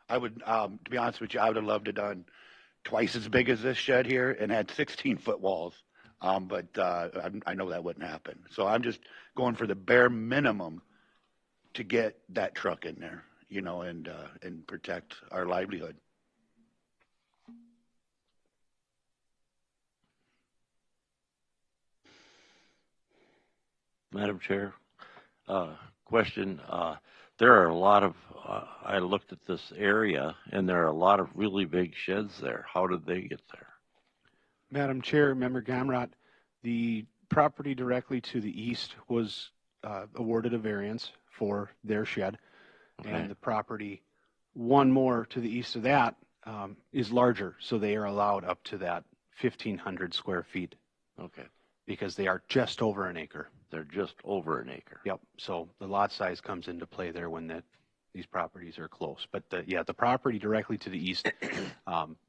I would, to be honest with you, I would have loved to done twice as big as this shed here and had 16-foot walls. But I know that wouldn't happen. So I'm just going for the bare minimum to get that truck in there, and protect our livelihood. Madam Chair, question. There are a lot of, I looked at this area and there are a lot of really big sheds there. How did they get there? Madam Chair, Member Gamrot, the property directly to the east was awarded a variance for their shed. Okay. And the property one more to the east of that is larger, so they are allowed up to that 1,500 square feet. Okay. Because they are just over an acre. They're just over an acre. Yep. So the lot size comes into play there when these properties are close. But the property directly to the east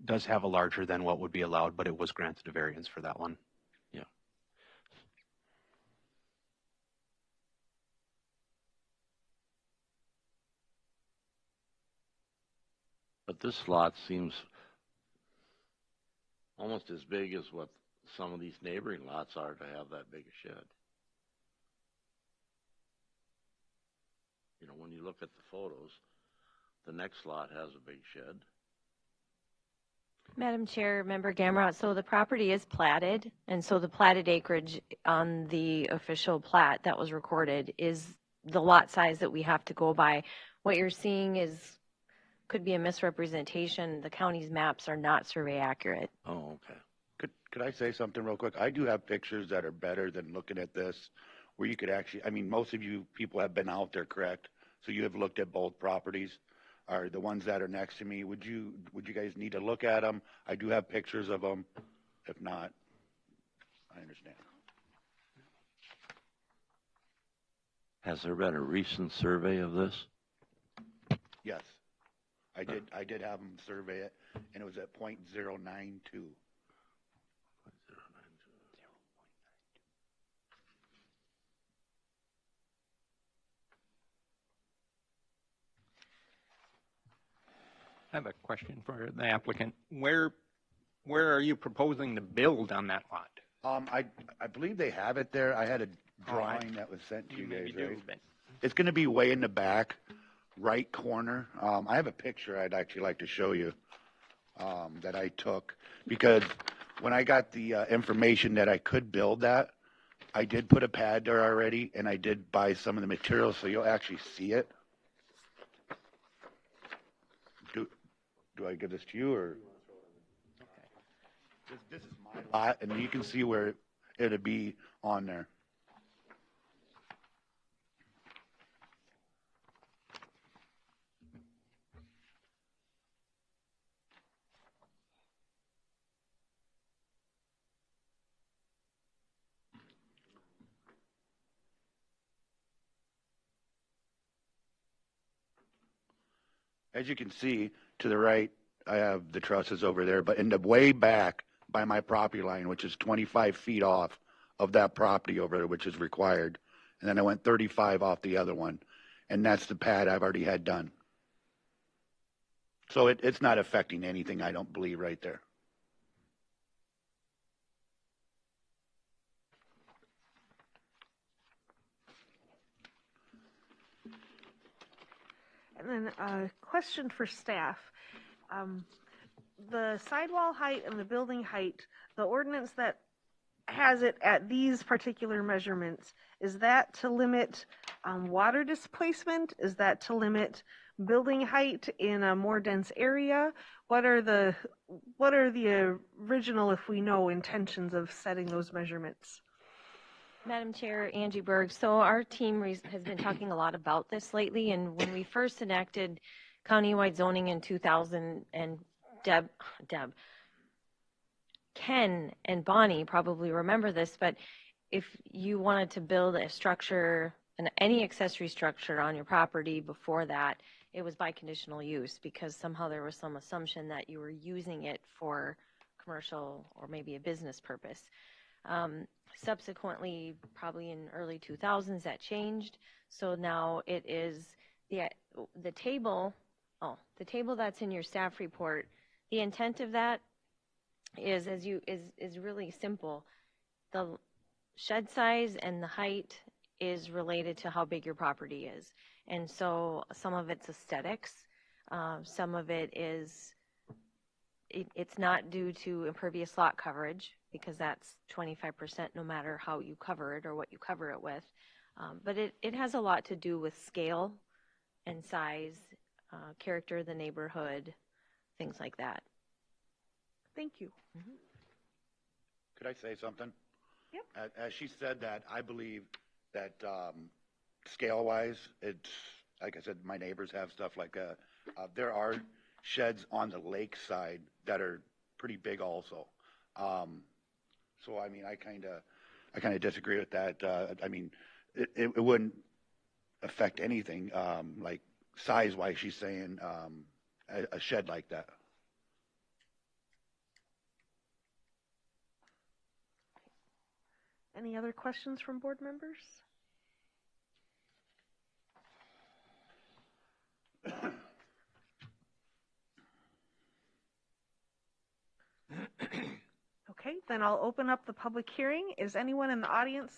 does have a larger than what would be allowed, but it was granted a variance for that one. Yeah. But this lot seems almost as big as what some of these neighboring lots are to have that big a shed. You know, when you look at the photos, the next lot has a big shed. Madam Chair, Member Gamrot, so the property is platted, and so the platted acreage on the official plat that was recorded is the lot size that we have to go by. What you're seeing could be a misrepresentation. The county's maps are not survey accurate. Oh, okay. Could I say something real quick? I do have pictures that are better than looking at this, where you could actually, I mean, most of you people have been out there, correct? So you have looked at both properties. Are the ones that are next to me, would you guys need to look at them? I do have pictures of them. If not, I understand. Has there been a recent survey of this? Yes. I did have them survey it, and it was at .092. I have a question for the applicant. Where are you proposing to build on that lot? I believe they have it there. I had a drawing that was sent to you guys, maybe do, right? but It's going to be way in the back, right corner. I have a picture I'd actually like to show you that I took, because when I got the information that I could build that, I did put a pad there already, and I did buy some of the materials, so you'll actually see it. Do I give this to you, or? Okay. This is my lot, and you can see where it'd be on there. As you can see, to the right, I have the trusses over there, but in the way back by my property line, which is 25 feet off of that property over there, which is required, and then I went 35 off the other one, and that's the pad I've already had done. So it's not affecting anything, I don't believe, right there. And then a question for staff. The sidewall height and the building height, the ordinance that has it at these particular measurements, is that to limit water displacement? Is that to limit building height in a more dense area? What are the original, if we know, intentions of setting those measurements? Madam Chair, Angie Berg. So our team has been talking a lot about this lately, and when we first enacted countywide zoning in 2000, and Ken and Bonnie probably remember this, but if you wanted to build a structure, any accessory structure on your property before that, it was by conditional use, because somehow there was some assumption that you were using it for commercial or maybe a business purpose. Subsequently, probably in early 2000s, that changed. So now it is the table that's in your staff report. The intent of that is really simple. The shed size and the height is related to how big your property is. And so some of it's aesthetics, some of it is, it's not due to impervious lot coverage, because that's 25% no matter how you cover it or what you cover it with. But it has a lot to do with scale and size, character of the neighborhood, things like that. Thank you. Could I say something? Yep. As she said that, I believe that scale-wise, it's, like I said, my neighbors have stuff like that. There are sheds on the lake side that are pretty big also. So, I mean, I kind of disagree with that. I mean, it wouldn't affect anything, like size-wise, she's saying, a shed like that. Any other questions from board members? Okay, then I'll open up the public hearing. Is anyone in the audience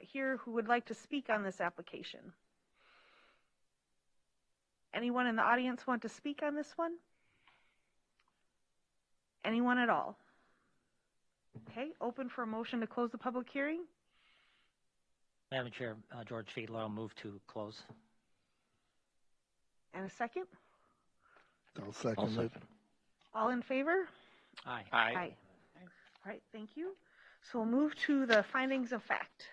here who would like to speak on this application? Anyone in the audience want to speak on this one? Anyone at all? Okay, open for a motion to close the public hearing. Madam Chair, George Fiedler, I'll move to close. And a second? I'll second it. All in favor? Aye. Aye. All right, thank you. So we'll move to the findings of fact.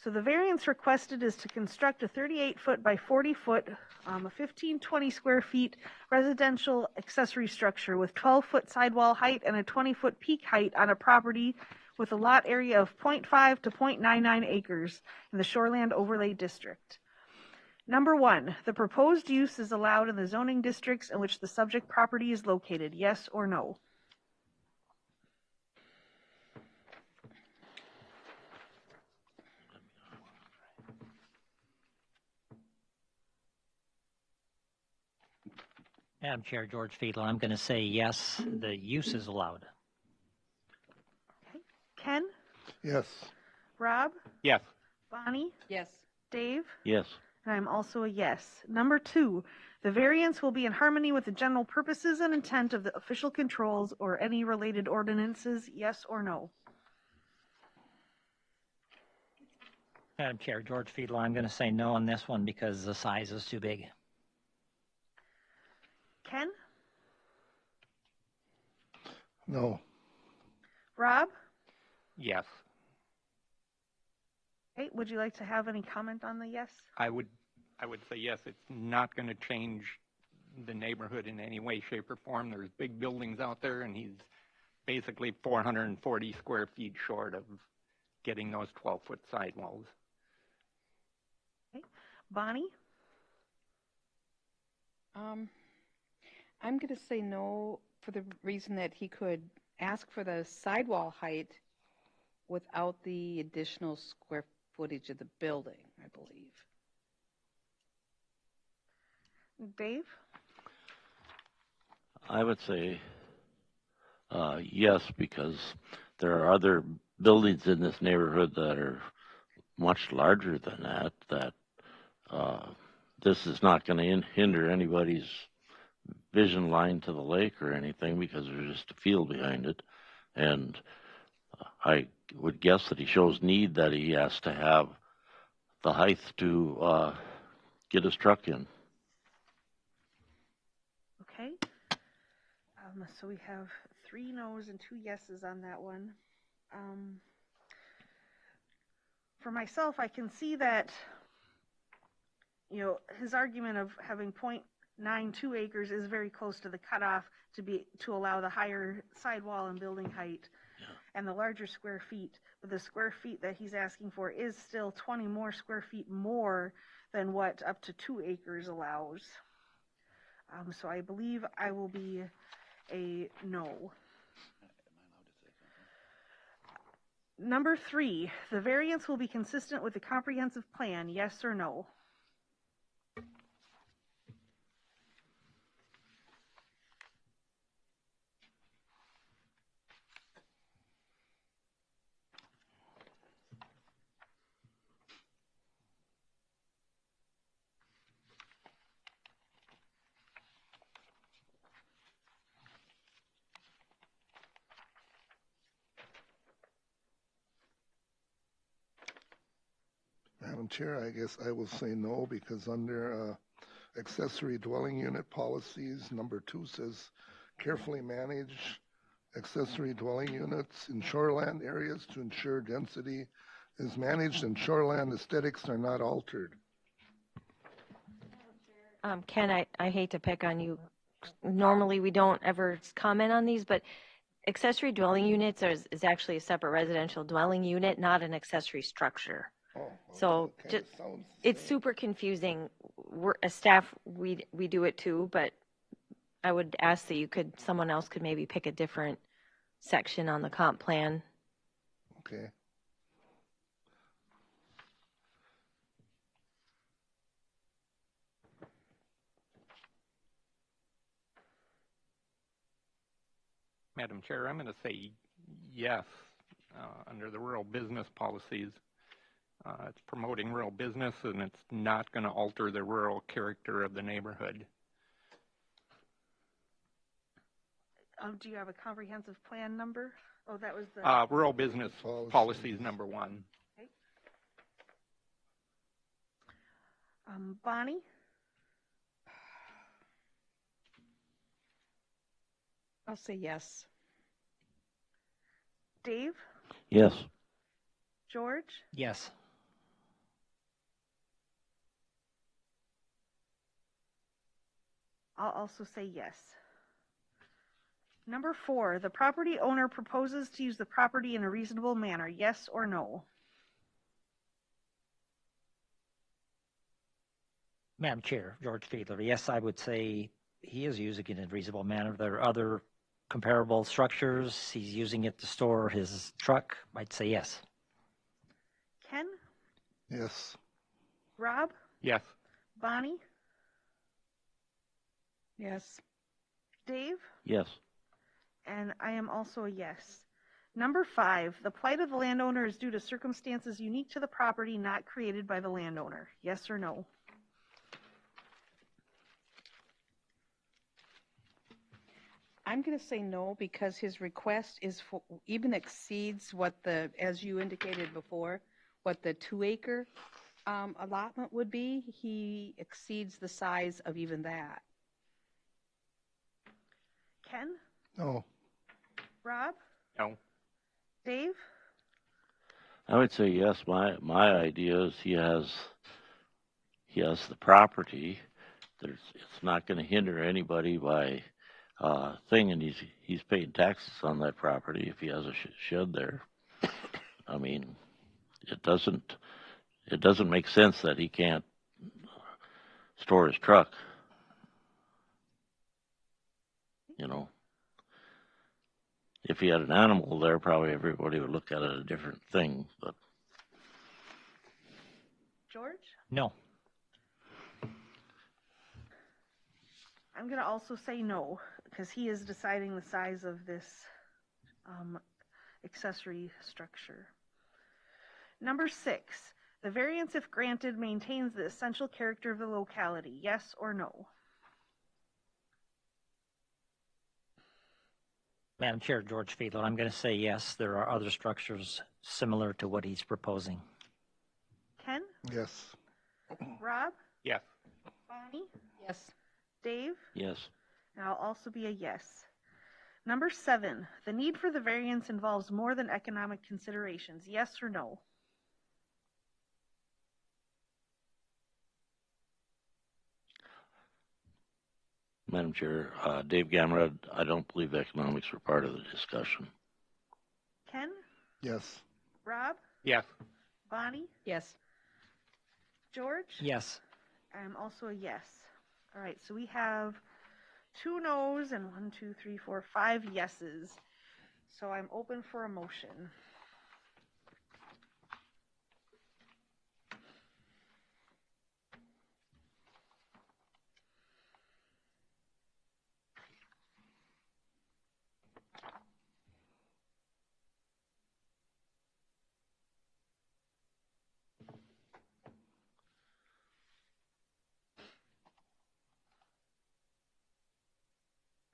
So the variance requested is to construct a 38-foot by 40-foot, 1520 square feet residential accessory structure with 12-foot sidewall height and a 20-foot peak height on a property with a lot area of 0.5 to 0.99 acres in the Shoreland Overlay District. Number one, the proposed use is allowed in the zoning districts in which the subject property is located, yes or no? Madam Chair, George Fiedler, I'm going to say yes, the use is allowed. Okay. Ken? Yes. Rob? Yes. Bonnie? Yes. Dave? Yes. And I'm also a yes. Number two, the variance will be in harmony with the general purposes and intent of the official controls or any related ordinances, yes or no? Madam Chair, George Fiedler, I'm going to say no on this one because the size is too big. Ken? No. Rob? Yes. Okay, would you like to have any comment on the yes? I would say yes. It's not going to change the neighborhood in any way, shape, or form. There's big buildings out there, and he's basically 440 square feet short of getting those 12-foot sidewalls. Okay. Bonnie? I'm going to say no for the reason that he could ask for the sidewall height without the additional square footage of the building, I believe. Dave? I would say yes, because there are other buildings in this neighborhood that are much larger than that this is not going to hinder anybody's vision line to the lake or anything because there's just a field behind it. And I would guess that he shows need that he has to have the height to get his truck in. Okay. So we have 3 no's and 2 yeses on that one. For myself, I can see that, you know, his argument of having 0.92 acres is very close to the cutoff to allow the higher sidewall and building height and the larger square feet. But the square feet that he's asking for is still 20 more square feet more than what up to 2 acres allows. So I believe I will be a no. Number 3, the variance will be consistent with the comprehensive plan, yes or no? Madam Chair, I guess I will say no because under accessory dwelling unit policies, number 2 says carefully manage accessory dwelling units in shoreland areas to ensure density is managed and shoreland aesthetics are not altered. Ken, I hate to pick on you. Normally, we don't ever comment on these, but accessory dwelling units is actually a separate residential dwelling unit, not an accessory structure. Oh, okay. So Kinda just, sounds the it's same. super confusing. We're, as staff, we do it too, but I would ask that someone else could maybe pick a different section on the comp plan. Okay. Madam Chair, I'm going to say yes under the rural business policies. It's promoting rural business, and it's not going to alter the rural character of the neighborhood. Do you have a comprehensive plan number? Oh, that was the... Rural business policies number 1. Okay. Bonnie? I'll say yes. Dave? Yes. George? Yes. I'll also say yes. Number 4, the property owner proposes to use the property in a reasonable manner. Yes or no? Madam Chair, George Fiedler, yes, I would say he is using it in a reasonable manner. There are other comparable structures. He's using it to store his truck. I'd say yes. Ken? Yes. Rob? Yes. Bonnie? Yes. Dave? Yes. And I am also a yes. Number 5, the plight of the landowner is due to circumstances unique to the property not created by the landowner. Yes or no? I'm going to say no because his request is for, even exceeds what the, as you indicated before, what the 2-acre allotment would be. He exceeds the size of even that. Ken? No. Rob? No. Dave? I would say yes. My idea is he has the property. It's not going to hinder anybody by thing, and he's paying taxes on that property if he has a shed there. I mean, it doesn't make sense that he can't store his truck. You know, if he had an animal there, probably everybody would look at it a different thing. But George? No. I'm going to also say no, because he is deciding the size of this accessory structure. Number 6, the variance, if granted, maintains the essential character of the locality. Yes or no? Madam Chair, George Fiedler, I'm going to say yes. There are other structures similar to what he's proposing. Ken? Yes. Rob? Yes. Bonnie? Yes. Dave? yes. And I'll also be a yes. Number 7, the need for the variance involves more than economic considerations. Yes or no? Madam Chair, Dave Gamrad, I don't believe economics were part of the discussion. Ken? Yes. Rob? Yes. Bonnie? Yes. George? Yes. I'm also a yes. All right, so we have 2 no's and 1, 2, 3, 4, 5 yeses. So I'm open for a motion.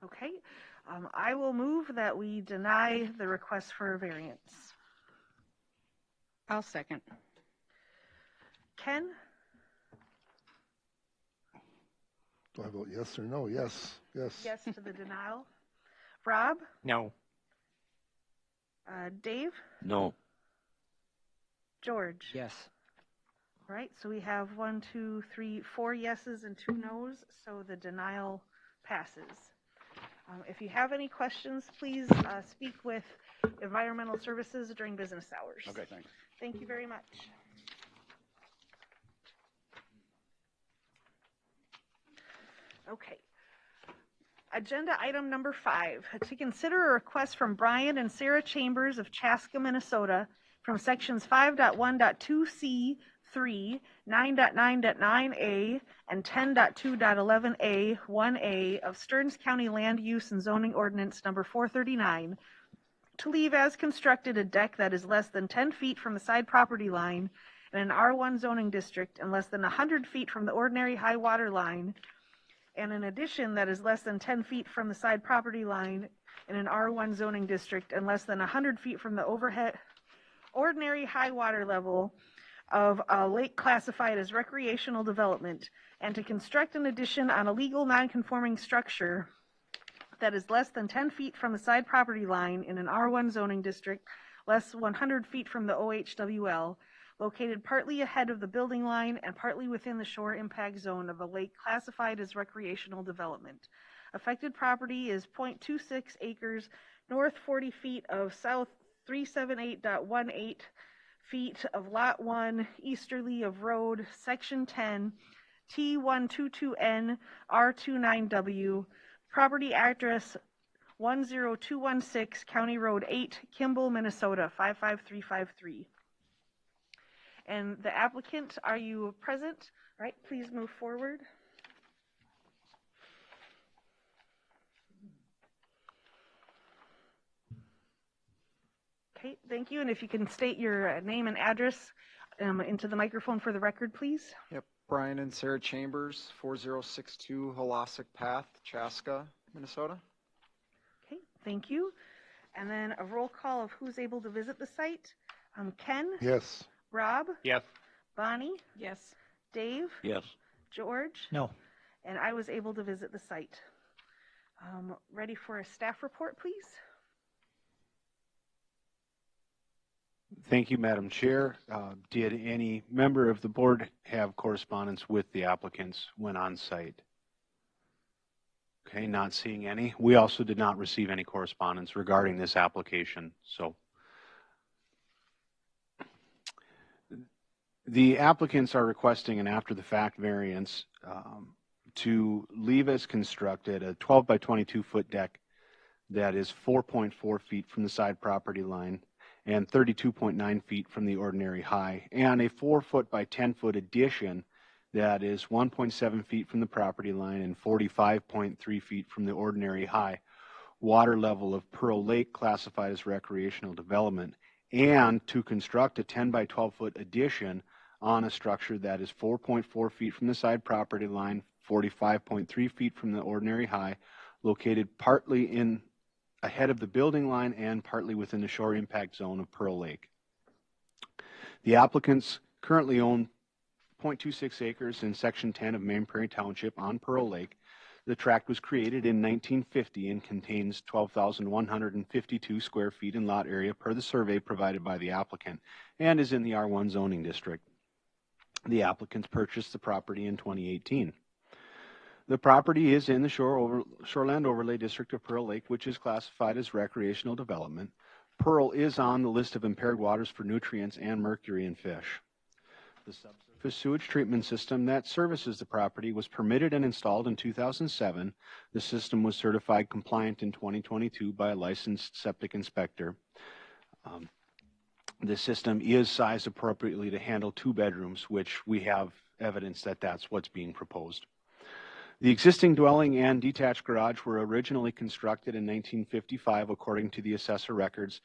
Okay, I will move that we deny the request for a variance. I'll second. Ken? Do I vote yes or no? Yes, yes. Yes to the denial. Rob? No. Dave? No. George? Yes. All right, so we have 4 yeses and 2 nos, so the denial passes. If you have any questions, please speak with Environmental Services during business hours. Okay, thanks. Thank you very much. Okay. Agenda item number 5, to consider a request from Brian and Sarah Chambers of Chaska, Minnesota, from sections 5.1.2C, 3, 9.9.9A, and 10.2.11A, 1A of Stearns County Land Use and Zoning Ordinance number 439, to leave as constructed a deck that is less than 10 feet from the side property line in an R1 zoning district and less than 100 feet from the ordinary high water line, and an addition that is less than 10 feet from the side property line in an R1 zoning district and less than 100 feet from the overhead ordinary high water level of a lake classified as recreational development, and to construct an addition on a legal non-conforming structure that is less than 10 feet from the side property line in an R1 zoning district, less 100 feet from the OHWL, located partly ahead of the building line and partly within the shore impact zone of a lake classified as recreational development. Affected property is 0.26 acres, north 40 feet of south 378.18 feet of Lot 1, easterly of Road, Section 10, T122N, R29W, property address 10216, County Road 8, Kimball, Minnesota, 55353. And the applicant, are you present? All right, please move forward. Okay, thank you. And if you can state your name and address into the microphone for the record, please. Yep, Brian and Sarah Chambers, 4062 Holosic Path, Chaska, Minnesota. Okay, thank you. And then a roll call of who's able to visit the site. Ken? Yes. Rob? Yes. Bonnie? Yes. Dave? Yes. George? No. And I was able to visit the site. Ready for a staff report, please? Thank you, Madam Chair. Did any member of the board have correspondence with the applicants when on site? Okay, not seeing any. We also did not receive any correspondence regarding this application. So the applicants are requesting an after-the-fact variance to leave as constructed a 12 by 22 foot deck that is 4.4 feet from the side property line and 32.9 feet from the ordinary high, and a 4 foot by 10 foot addition that is 1.7 feet from the property line and 45.3 feet from the ordinary high water level of Pearl Lake classified as recreational development, and to construct a 10 by 12 foot addition on a structure that is 4.4 feet from the side property line, 45.3 feet from the ordinary high, located partly ahead of the building line and partly within the shore impact zone of Pearl Lake. The applicants currently own 0.26 acres in Section 10 of Main Prairie Township on Pearl Lake. The tract was created in 1950 and contains 12,152 square feet in lot area per the survey provided by the applicant, and is in the R1 zoning district. The applicants purchased the property in 2018. The property is in the Shoreland Overlay District of Pearl Lake, which is classified as recreational development. Pearl is on the list of impaired waters for nutrients and mercury in fish. The subsurface sewage treatment system that services the property was permitted and installed in 2007. The system was certified compliant in 2022 by a licensed septic inspector. The system is sized appropriately to handle 2 bedrooms, which we have evidence that that's what's being proposed. The existing dwelling and detached garage were originally constructed in 1955 according to the assessor records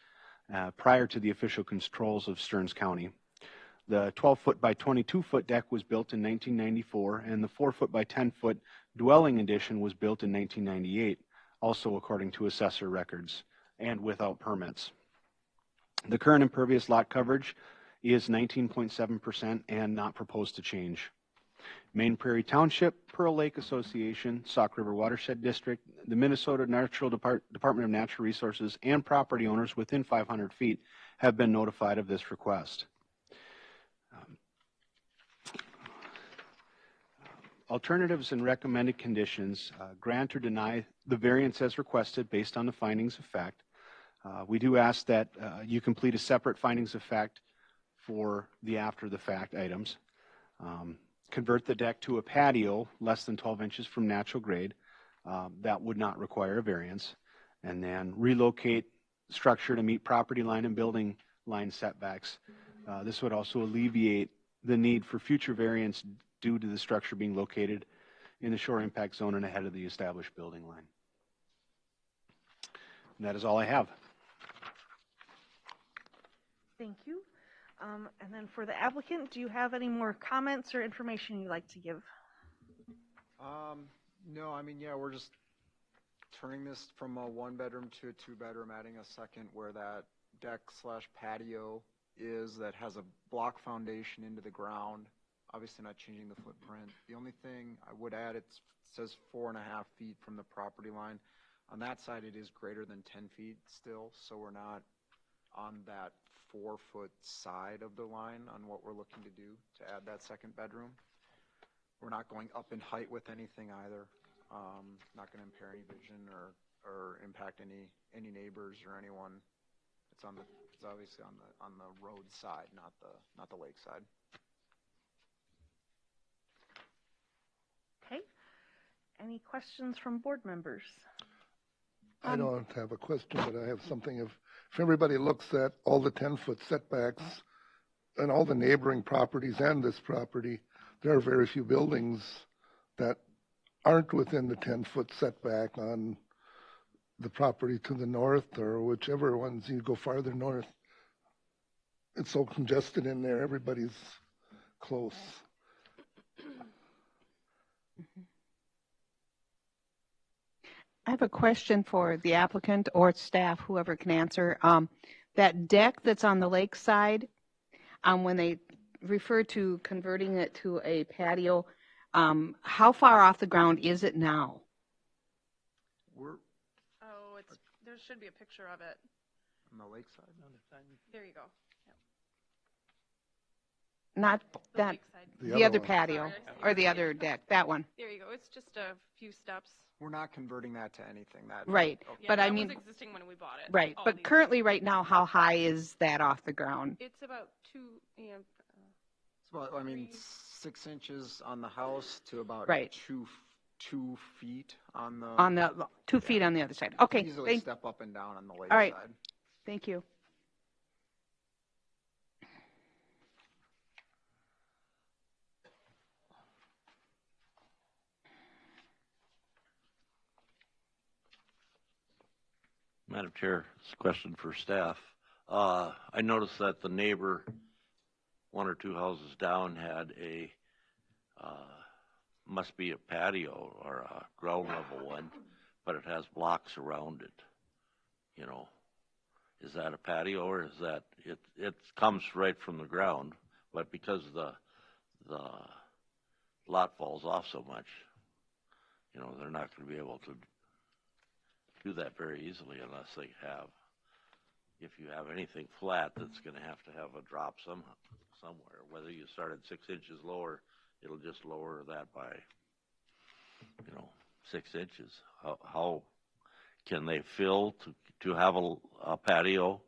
prior to the official controls of Stearns County. The 12 foot by 22 foot deck was built in 1994, and the 4 foot by 10 foot dwelling addition was built in 1998, also according to assessor records and without permits. The current impervious lot coverage is 19.7% and not proposed to change. Main Prairie Township, Pearl Lake Association, Sauk River Watershed District, the Minnesota Department of Natural Resources, and property owners within 500 feet have been notified of this request. Alternatives and recommended conditions, grant or deny the variance as requested based on the findings of fact. We do ask that you complete a separate findings of fact for the after the fact items. Convert the deck to a patio less than 12 inches from natural grade. That would not require a variance. And then relocate structure to meet property line and building line setbacks. This would also alleviate the need for future variance due to the structure being located in the shore impact zone and ahead of the established building line. And that is all I have. Thank you. And then for the applicant, do you have any more comments or information you'd like to give? No, I mean, yeah, we're just turning this from a 1-bedroom to a 2-bedroom, adding a second where that deck slash patio is that has a block foundation into the ground. Obviously not changing the footprint. The only thing I would add, it says 4.5 feet from the property line. On that side, it is greater than 10 feet still, so we're not on that 4-foot side of the line on what we're looking to do to add that second bedroom. We're not going up in height with anything either. Not going to impair any vision or impact any neighbors or anyone. It's obviously on the road side, not the lake side. Okay. Any questions from board members? I don't have a question, but I have something. If everybody looks at all the 10-foot setbacks and all the neighboring properties and this property, there are very few buildings that aren't within the 10-foot setback on the property to the north or whichever ones you go farther north. It's so congested in there, everybody's close. I have a question for the applicant or staff, whoever can answer. That deck that's on the lake side, when they refer to converting it to a patio, how far off the ground is it now? There should be a picture of it. On the lake side? There you go. Not that, the other patio or the other deck, that one. There you go. It's just a few steps. We're not converting that to anything. Right, Yeah, but that I mean, was existing when we bought it. right, but currently right now, how high is that off the ground? It's about It's about, 6 inches on the house to about Right. 2 feet on the. On the 2 feet on the other side. Okay. Easily step up and down on the lake All right. side. Thank you. Madam Chair, it's a question for staff. I noticed that the neighbor, 1 or 2 houses down, had a, must be a patio or a ground level one, but it has blocks around it. You know, is that a patio or is that, it comes right from the ground, but because the lot falls off so much, you know, they're not going to be able to do that very easily unless they have, if you have anything flat, that's going to have a drop somewhere. Whether you start at 6 inches lower, it'll just lower that by, 6 inches. How can they fill to have a patio?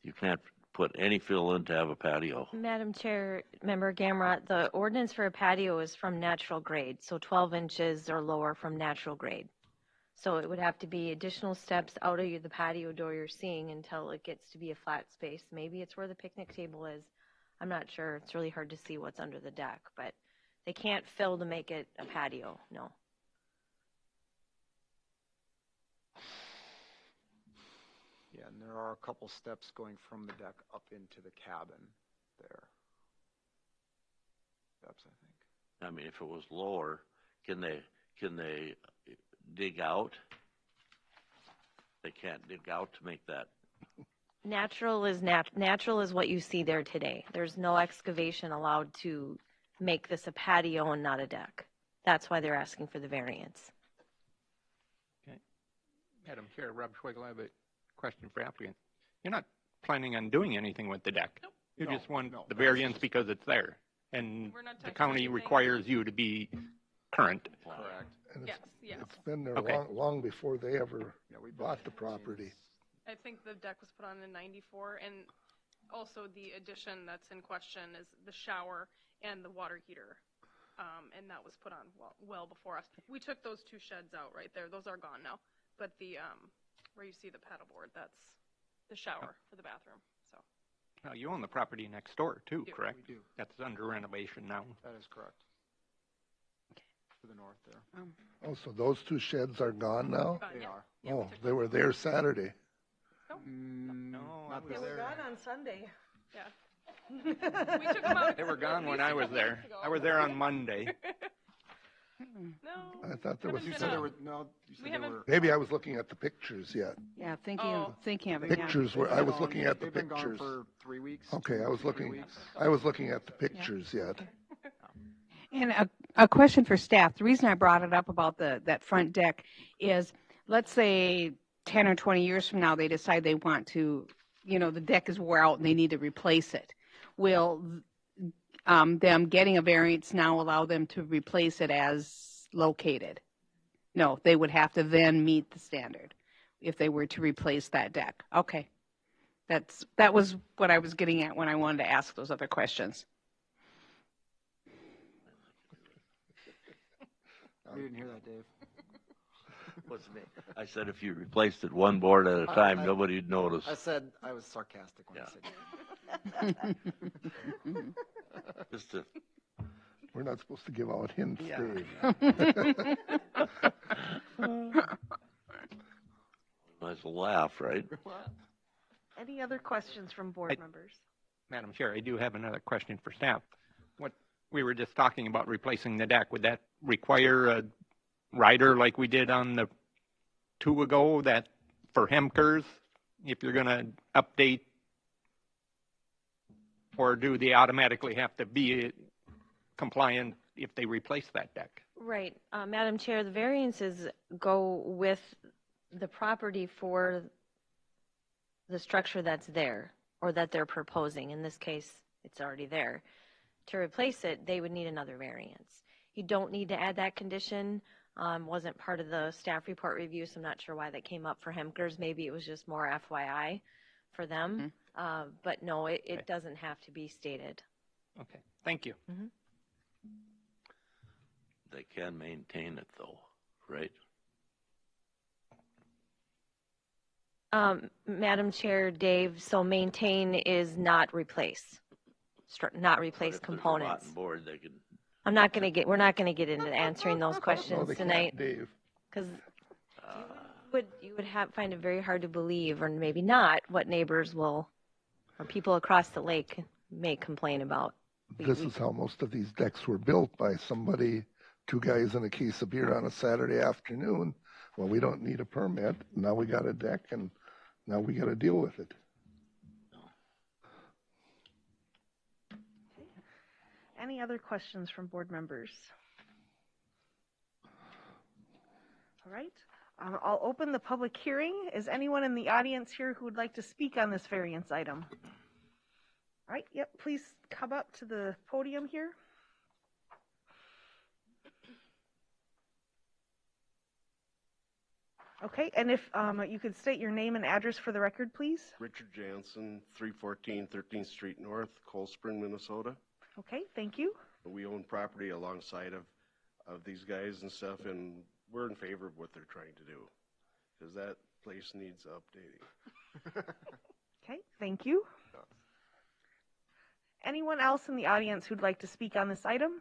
You can't put any fill in to have a patio. Madam Chair, Member Gamrot, the ordinance for a patio is from natural grade, so 12 inches or lower from natural grade. So it would have to be additional steps out of the patio door you're seeing until it gets to be a flat space. Maybe it's where the picnic table is. I'm not sure. It's really hard to see what's under the deck, but they can't fill to make it a patio, no. Yeah, and there are a couple steps going from the deck up into the cabin there. Steps, I think. I mean, if it was lower, can they dig out? They can't dig out to make that Natural is what you see there today. There's no excavation allowed to make this a patio and not a deck. That's why they're asking for the variance. Okay. Madam Chair, Rob Schwegel, I have a question for applicant. You're not planning on doing anything with the deck? Nope. You just want the variance because it's there, and the county requires you to be current. Correct. And Yes, yes. It's been there Okay. long before they ever bought the property. I think the deck was put on in '94, and also the addition that's in question is the shower and the water heater, and that was put on well before us. We took those two sheds out right there; those are gone now. But the where you see the paddleboard, that's the shower for the bathroom. So Now, you own the property next door too, We do. correct? We do. That's under renovation now. That is correct. To the north there. Oh, so those two sheds are gone now? gone, They yeah. are. Yeah, Oh, they were there Saturday. No, Not They this were there. gone on Sunday. Yeah. We took them out. They were gone at when least I a was couple there. weeks ago. I was there on Monday. No. I thought there was, Haven't You been said there out. were, no, you said We there haven't- were. maybe I was looking at the pictures yet. Yeah, thinking Oh. thinking of it. Yeah. Pictures were, I was looking at the They've been gone pictures. for 3 weeks. Okay, I was 3 looking, weeks. I was looking at the pictures yet. And a question for staff. The reason I brought it up about that front deck is, let's say 10 or 20 years from now, they decide they want to, the deck is wore out and they need to replace it. Will them getting a variance now allow them to replace it as located? No, they would have to then meet the standard if they were to replace that deck. Okay. That was what I was getting at when I wanted to ask those other questions. We didn't hear that, Dave. What's me? I said if you replaced it one board at a time, nobody'd notice. I said, I was sarcastic when Yeah. I said that. Just to, We're not supposed to give out hints, Yeah. Dave. nice laugh, right? Any other questions from board members? Madam Chair, I do have another question for staff. What we were just talking about replacing the deck, would that require a rider like we did on the two ago that for Hemkers, if you're going to update, or do they automatically have to be compliant if they replace that deck? Right. Madam Chair, the variances go with the property for the structure that's there or that they're proposing. In this case, it's already there. To replace it, they would need another variance. You don't need to add that condition. Wasn't part of the staff report review, so I'm not sure why that came up for Hemkers. Maybe it was just more FYI for them. But no, it doesn't have to be stated. Okay, thank you. They can maintain it though, right? Madam Chair, Dave, so maintain is not replace, not replace But if there's a components. rotten board, they could. We're not going to get into answering those questions they can't, tonight, Dave. because you would find it very hard to believe, or maybe not, what neighbors will, or people across the lake may complain about. This is how most of these decks were built, by somebody, two guys and a case of beer on a Saturday afternoon. Well, we don't need a permit. Now we got a deck and now we got to deal with it. Any other questions from board members? All right. I'll open the public hearing. Is anyone in the audience here who would like to speak on this variance item? All right. Yep. Please come up to the podium here. Okay. And if you could state your name and address for the record, please. Richard Jansen, 314 13th Street North, Cold Spring, Minnesota. Okay. Thank you. We own property alongside of these guys and stuff, and we're in favor of what they're trying to do, because that place needs updating. Okay. Thank you. Anyone else in the audience who'd like to speak on this item?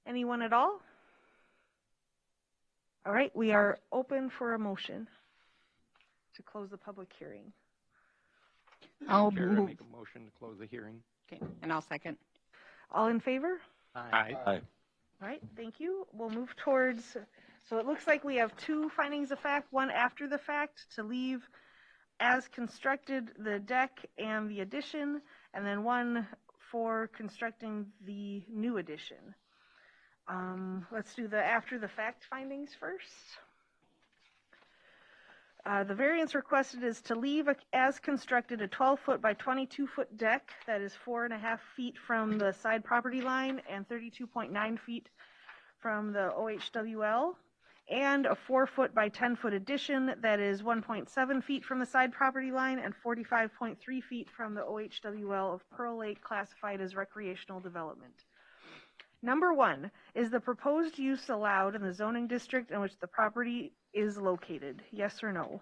Anyone at all? All right, we are open for a motion to close the public hearing. I'll Chair, I move. make a motion to close the hearing. Okay, and I'll second. All in favor? Aye. Aye. All right, thank you. We'll move towards, so it looks like we have two findings of fact, one after the fact, to leave as constructed the deck and the addition, and then one for constructing the new addition. Let's do the after the fact findings first. The variance requested is to leave as constructed a 12-foot by 22-foot deck that is 4.5 feet from the side property line and 32.9 feet from the OHWL, and a 4-foot by 10-foot addition that is 1.7 feet from the side property line and 45.3 feet from the OHWL of Pearl Lake, classified as recreational development. Number 1, is the proposed use allowed in the zoning district in which the property is located? Yes or no?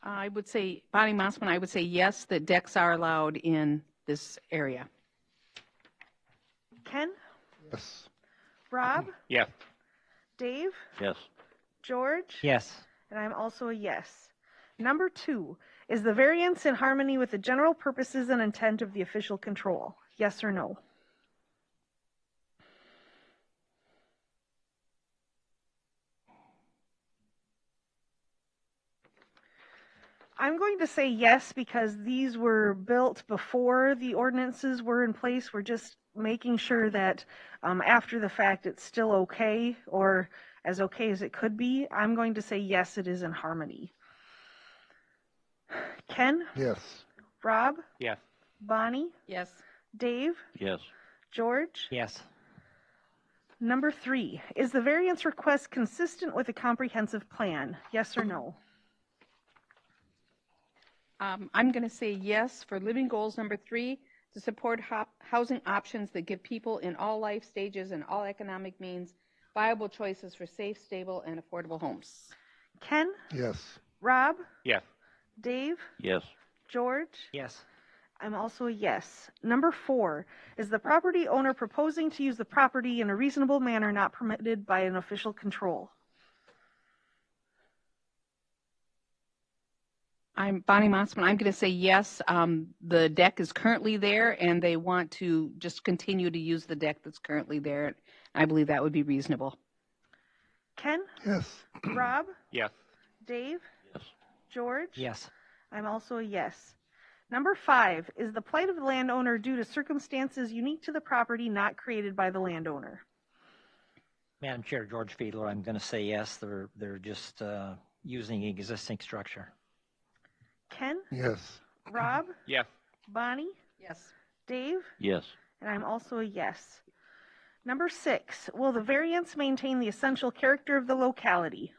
I would say, Bonnie Mossman, I would say yes, that decks are allowed in this area. Ken? Yes. Rob? Yes. Dave? Yes. George? Yes. And I'm also a yes. Number 2, is the variance in harmony with the general purposes and intent of the official control? Yes or no? I'm going to say yes, because these were built before the ordinances were in place. We're just making sure that after the fact it's still okay, or as okay as it could be. I'm going to say yes, it is in harmony. Ken? Yes. Rob? Yes. Bonnie? Yes. Dave? Yes. George? Yes. Number 3, is the variance request consistent with a comprehensive plan? Yes or no? I'm going to say yes for living goals number 3, to support housing options that give people in all life stages and all economic means viable choices for safe, stable, and affordable homes. Ken? Yes. Rob? Yes. Dave? Yes. George? Yes. I'm also a yes. Number 4, is the property owner proposing to use the property in a reasonable manner not permitted by an official control? I'm Bonnie Mossman. I'm going to say yes. The deck is currently there, and they want to just continue to use the deck that's currently there. I believe that would be reasonable. Ken? Yes. Rob? Yes. Dave? Yes. George? Yes. I'm also a yes. Number 5, is the plight of the landowner due to circumstances unique to the property not created by the landowner? Madam Chair, George Fiedler, I'm going to say yes. They're just using existing structure. Ken? Yes. Rob? Yes. Bonnie? Yes. Dave? Yes. And I'm also a yes. Number 6, will the variance maintain the essential character of the locality?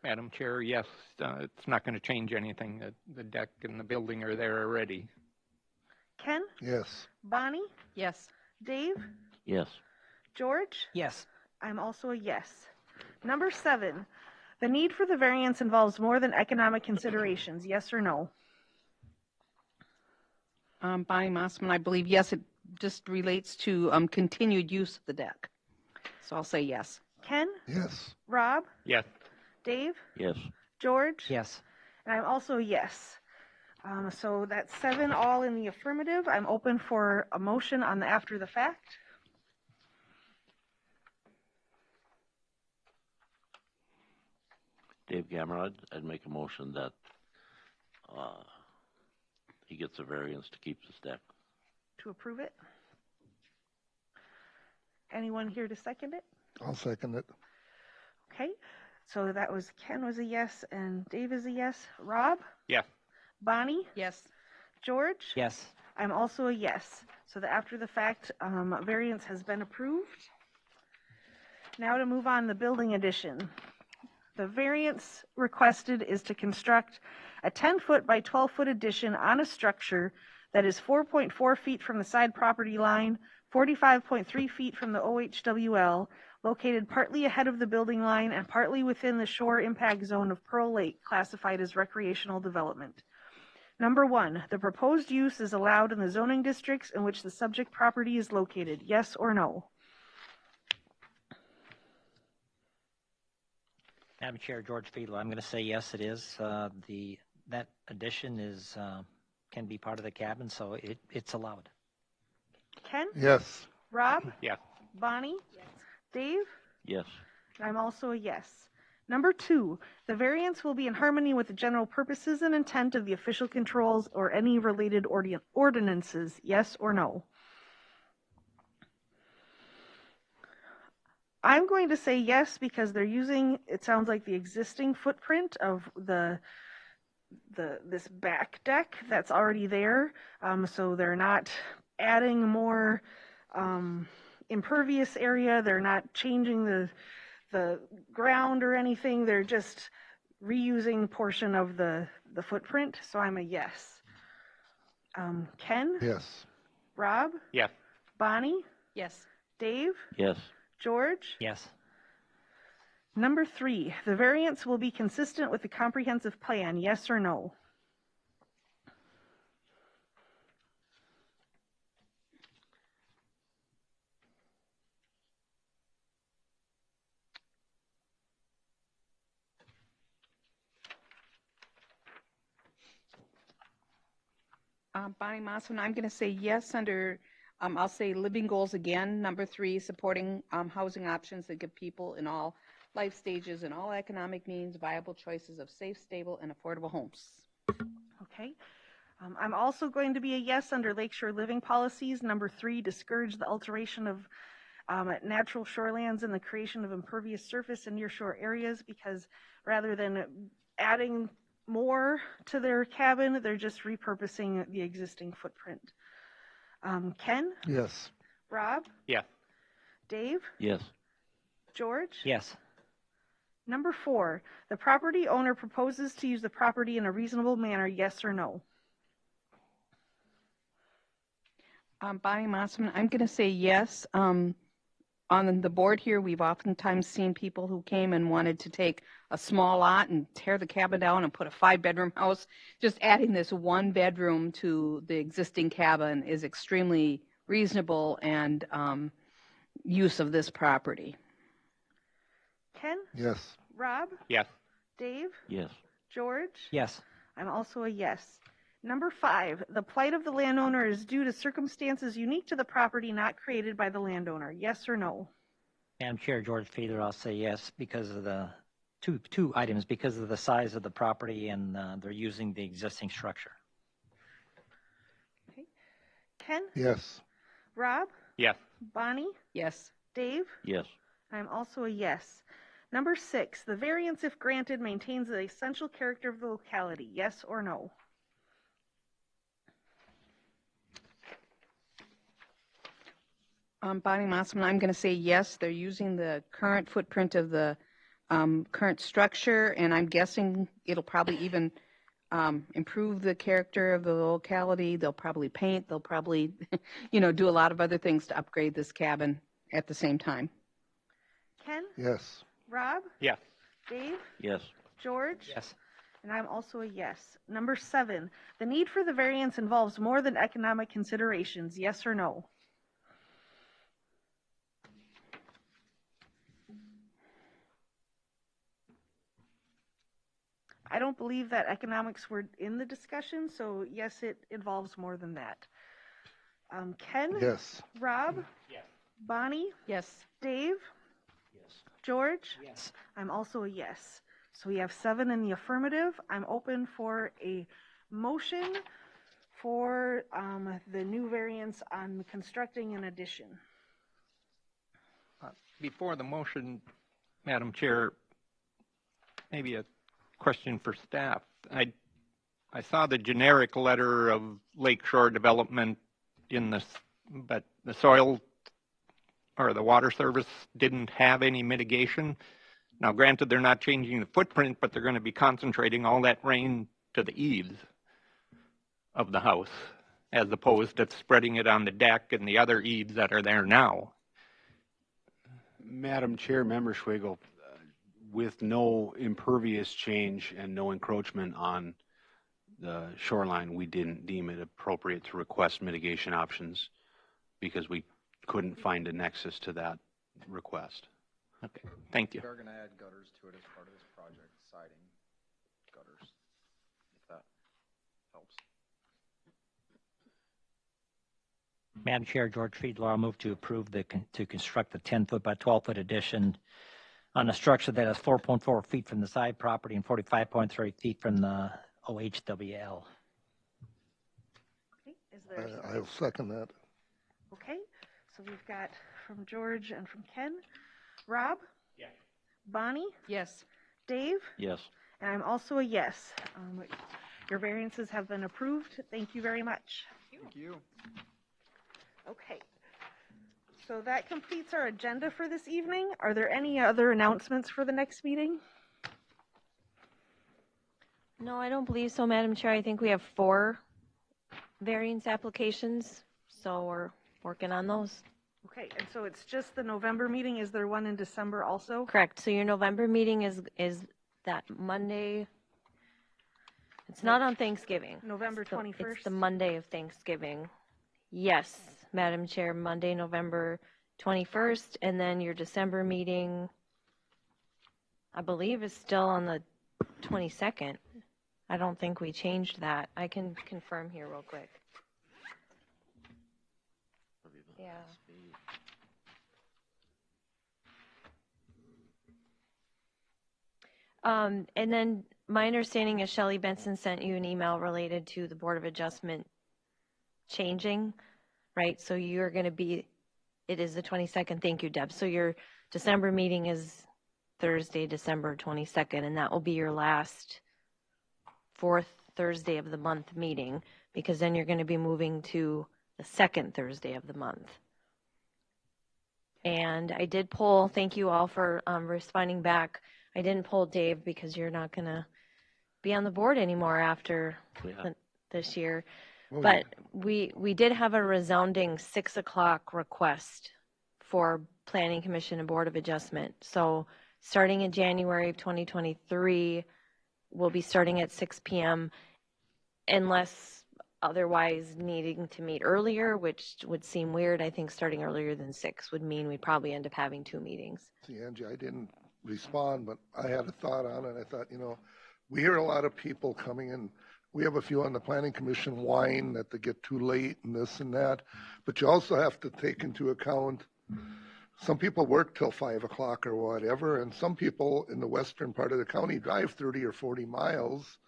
Madam Chair, yes. It's not going to change anything. The deck and the building are there already. Ken? Yes. Bonnie? Yes. Dave? Yes. George? Yes. I'm also a yes. Number 7, the need for the variance involves more than economic considerations. Yes or no? Bonnie Mossman, I believe yes, it just relates to continued use of the deck. So I'll say yes. Ken? Yes. Rob? Yes. Dave? Yes. George? Yes. And I'm also a yes. So that's 7 all in the affirmative. I'm open for a motion on the after the fact. Dave Gamrod, I'd make a motion that he gets a variance to keep this deck. To approve it. Anyone here to second it? I'll second it. Okay. So that was Ken was a yes and Dave is a yes. Rob? Yes. Bonnie? Yes. George? Yes. I'm also a yes. So the after the fact variance has been approved. Now to move on the building addition. The variance requested is to construct a 10-foot by 12-foot addition on a structure that is 4.4 feet from the side property line, 45.3 feet from the OHWL, located partly ahead of the building line and partly within the shore impact zone of Pearl Lake, classified as recreational development. Number 1, the proposed use is allowed in the zoning districts in which the subject property is located. Yes or no? Madam Chair, George Fiedler, I'm going to say yes, it is. That addition is can be part of the cabin, so it's allowed. Ken? Yes. Rob? Yes. Bonnie? Yes. Dave? Yes. I'm also a yes. Number 2, the variance will be in harmony with the general purposes and intent of the official controls or any related ordinances, yes or no? I'm going to say yes because they're using, it sounds like, the existing footprint of this back deck that's already there. So they're not adding more impervious area. They're not changing the ground or anything. They're just reusing portion of the footprint. So I'm a yes. Ken? Yes. Rob? Yes. Bonnie? Yes. Dave? Yes. George? Yes. Number 3, the variance will be consistent with the comprehensive plan, yes or no? Bonnie Mossman, I'm going to say yes under, I'll say living goals again. Number 3, supporting housing options that give people in all life stages and all economic means viable choices of safe, stable, and affordable homes. Okay. I'm also going to be a yes under Lakeshore Living Policies. Number 3, discourage the alteration of natural shorelands and the creation of impervious surface in nearshore areas, because rather than adding more to their cabin, they're just repurposing the existing footprint. Ken? Yes. Rob? Yes. Dave? Yes. George? Yes. Number 4, the property owner proposes to use the property in a reasonable manner, yes or no? Bonnie Mossman, I'm going to say yes. On the board here, we've oftentimes seen people who came and wanted to take a small lot and tear the cabin down and put a 5-bedroom house. Just adding this 1 bedroom to the existing cabin is extremely reasonable and use of this property. Ken? Yes. Rob? Yes. Dave? Yes. George? Yes. I'm also a yes. Number 5, the plight of the landowner is due to circumstances unique to the property not created by the landowner, yes or no? Madam Chair, George Feeder, I'll say yes because of the two items, because of the size of the property and they're using the existing structure. Okay. Ken? Yes. Rob? Yes. Bonnie? Yes. Dave? Yes. I'm also a yes. Number 6, the variance, if granted, maintains the essential character of the locality, yes or no? Bonnie Mossman, I'm going to say yes. They're using the current footprint of the current structure, and I'm guessing it'll probably even improve the character of the locality. They'll probably paint. They'll probably, do a lot of other things to upgrade this cabin at the same time. Ken? Yes. Rob? Yes. Dave? Yes. George? Yes. And I'm also a yes. Number 7, the need for the variance involves more than economic considerations, yes or no? I don't believe that economics were in the discussion, so yes, it involves more than that. Ken? Yes. Rob? Yes. Bonnie? Yes. Dave? Yes. George? Yes. I'm also a yes. So we have 7 in the affirmative. I'm open for a motion for the new variance on constructing an addition. Before the motion, Madam Chair, maybe a question for staff. I saw the generic letter of lakeshore development in this, but the soil or the water service didn't have any mitigation. Now, granted, they're not changing the footprint, but they're going to be concentrating all that rain to the eaves of the house, as opposed to spreading it on the deck and the other eaves that are there now. Madam Chair, Member Schwegel, with no impervious change and no encroachment on the shoreline, we didn't deem it appropriate to request mitigation options because we couldn't find a nexus to that request. Okay, thank you. They're going to add gutters to it as part of this project, siding, gutters, if that helps. Madam Chair, George Fiedler, I'll move to approve to construct the 10-foot by 12-foot addition on a structure that is 4.4 feet from the side property and 45.3 feet from the OHWL. Okay, is there a second? I'll second that. Okay, so we've got from George and from Ken. Rob? Yes. Bonnie? Yes. Dave? Yes. And I'm also a yes. Your variances have been approved. Thank you very much. Thank you. Okay. So that completes our agenda for this evening. Are there any other announcements for the next meeting? No, I don't believe so, Madam Chair. I think we have 4 variance applications, so we're working on those. Okay, and so it's just the November meeting. Is there one in December also? Correct. So your November meeting is that Monday. It's not on Thanksgiving. November 21st? It's the Monday of Thanksgiving. Yes, Madam Chair, Monday, November 21st, and then your December meeting, I believe, is still on the 22nd. I don't think we changed that. I can confirm here real quick. Yeah. And then my understanding is Shelley Benson sent you an email related to the Board of Adjustment changing, right? So you're going to be, it is the 22nd. Thank you, Deb. So your December meeting is Thursday, December 22nd, and that will be your last 4th Thursday of the month meeting, because then you're going to be moving to the 2nd Thursday of the month. And I did poll, thank you all for responding back. I didn't poll Dave because you're not going to be on the board anymore after this year. Oh, But we did have a resounding 6 o'clock request for Planning Commission and Board of Adjustment. So starting in January of 2023, we'll be starting at 6 p.m. unless otherwise needing to meet earlier, which would seem weird. I think starting earlier than 6 would mean we'd probably end up having 2 meetings. See, Angie, I didn't respond, but I had a thought on it. I thought, we hear a lot of people coming in. We have a few on the Planning Commission whine that they get too late and this and that. But you also have to take into account some people work till 5 o'clock or whatever, and some people in the western part of the county drive 30 or 40 miles.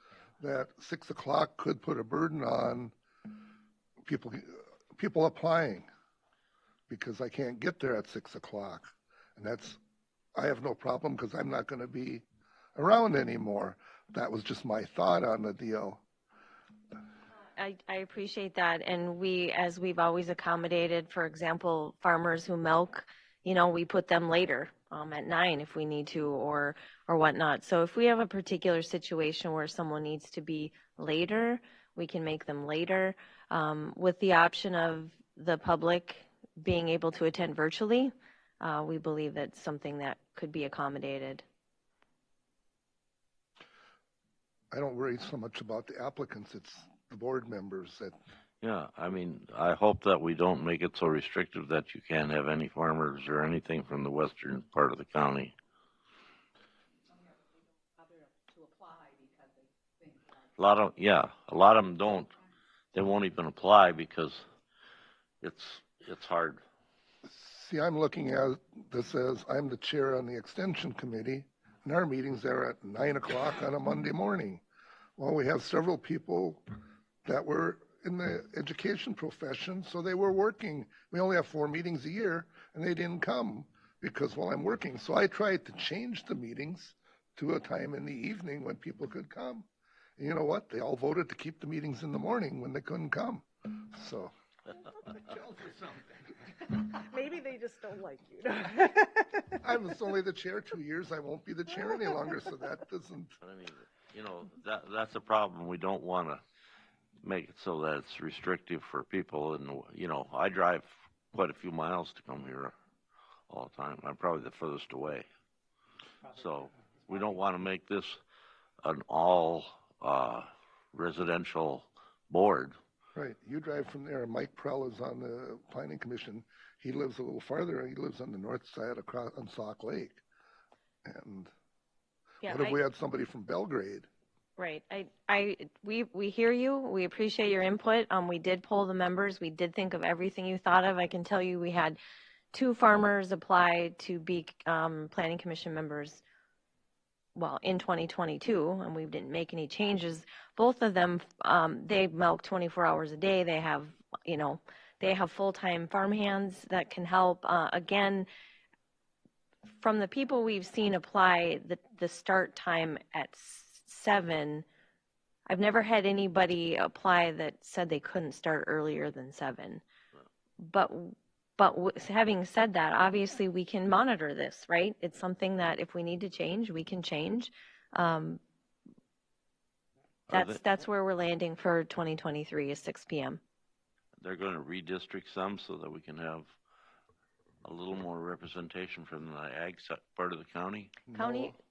That 6 o'clock could put a burden on people applying, because I can't get there at 6 o'clock. And I have no problem because I'm not going to be around anymore. That was just my thought on the deal. I appreciate that. And as we've always accommodated, for example, farmers who milk, we put them later at 9 if we need to, or whatnot. So if we have a particular situation where someone needs to be later, we can make them later, with the option of the public being able to attend virtually. We believe that's something that could be accommodated. I don't worry so much about the applicants, it's the board members that. Yeah, I mean, I hope that we don't make it so restrictive that you can't have any farmers or anything from the western part of the county. A lot of them don't. They won't even apply because it's hard. See, I'm looking at this as I'm the chair on the extension committee, and our meetings are at 9 o'clock on a Monday morning. Well, we have several people that were in the education profession, so they were working. We only have 4 meetings a year, and they didn't come because, I'm working. So I tried to change the meetings to a time in the evening when people could come. And you know what? They all voted to keep the meetings in the morning when they couldn't come. So. Maybe they just don't like you. I was only the chair 2 years. I won't be the chair any longer, so that doesn't. I mean, that's a problem. We don't want to make it so that it's restrictive for people. And, I drive quite a few miles to come here all the time. I'm probably the furthest away. So we don't want to make this an all residential board. Right. You drive from there. Mike Prell is on the Planning Commission. He lives a little farther. He lives on the north side across on Sauk Lake. And what if we had somebody from Belgrade? Right. We hear you. We appreciate your input. We did poll the members. We did think of everything you thought of. I can tell you we had 2 farmers apply to be planning commission members, well, in 2022, and we didn't make any changes. Both of them, they milk 24 hours a day. They have, they have full-time farm hands that can help. Again, from the people we've seen apply, the start time at 7, I've never had anybody apply that said they couldn't start earlier than 7. But having said that, obviously we can monitor this, right? It's something that if we need to change, we can change. That's where we're landing for 2023 is 6 p.m. They're going to redistrict some so that we can have a little more representation from the ag part of the county.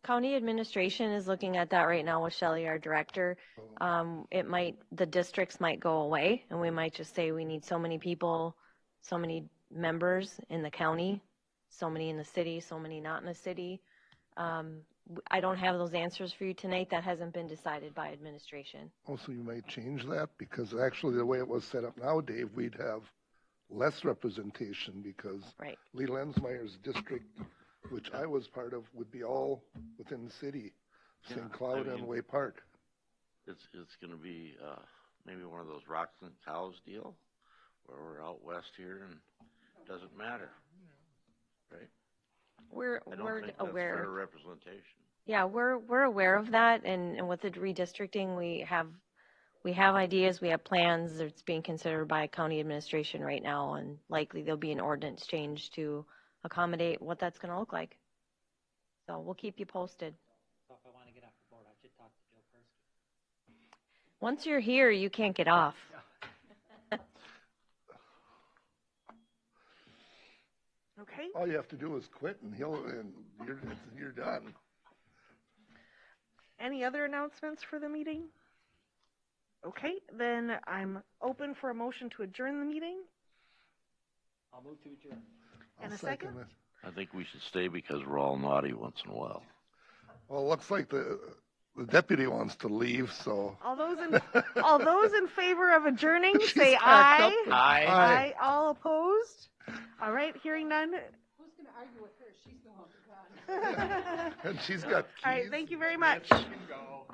County administration is looking at that right now with Shelley, our director. The districts might go away, and we might just say we need so many people, so many members in the county, so many in the city, so many not in the city. I don't have those answers for you tonight. That hasn't been decided by administration. Also, you might change that because actually the way it was set up now, Dave, we'd have less representation because Lee Lensmeyer's district, which I was part of, would be all within the city, St. Cloud and Way Park. It's going to be maybe one of those rocks and cows deal where we're out west here and it doesn't matter, right? I don't think that's fair representation. Yeah, we're aware of that, and with the redistricting, we have ideas, we have plans. It's being considered by county administration right now, and likely there'll be an ordinance change to accommodate what that's going to look like. So we'll keep you posted. So if I want to get off the board, I should talk to Joe Persky. Once you're here, you can't get off. Okay. All you have to do is quit, and you're done. Any other announcements for the meeting? Okay, then I'm open for a motion to adjourn the meeting. I'll move to adjourn. And a second? I think we should stay because we're all naughty once in a while. Well, it looks like the deputy wants to leave, so. All those in favor of adjourning, say aye. Aye. All opposed? All right, hearing none. Who's going to argue with her? She's the one who got it. And she's got keys. All right, thank you very much. Yes, you can go.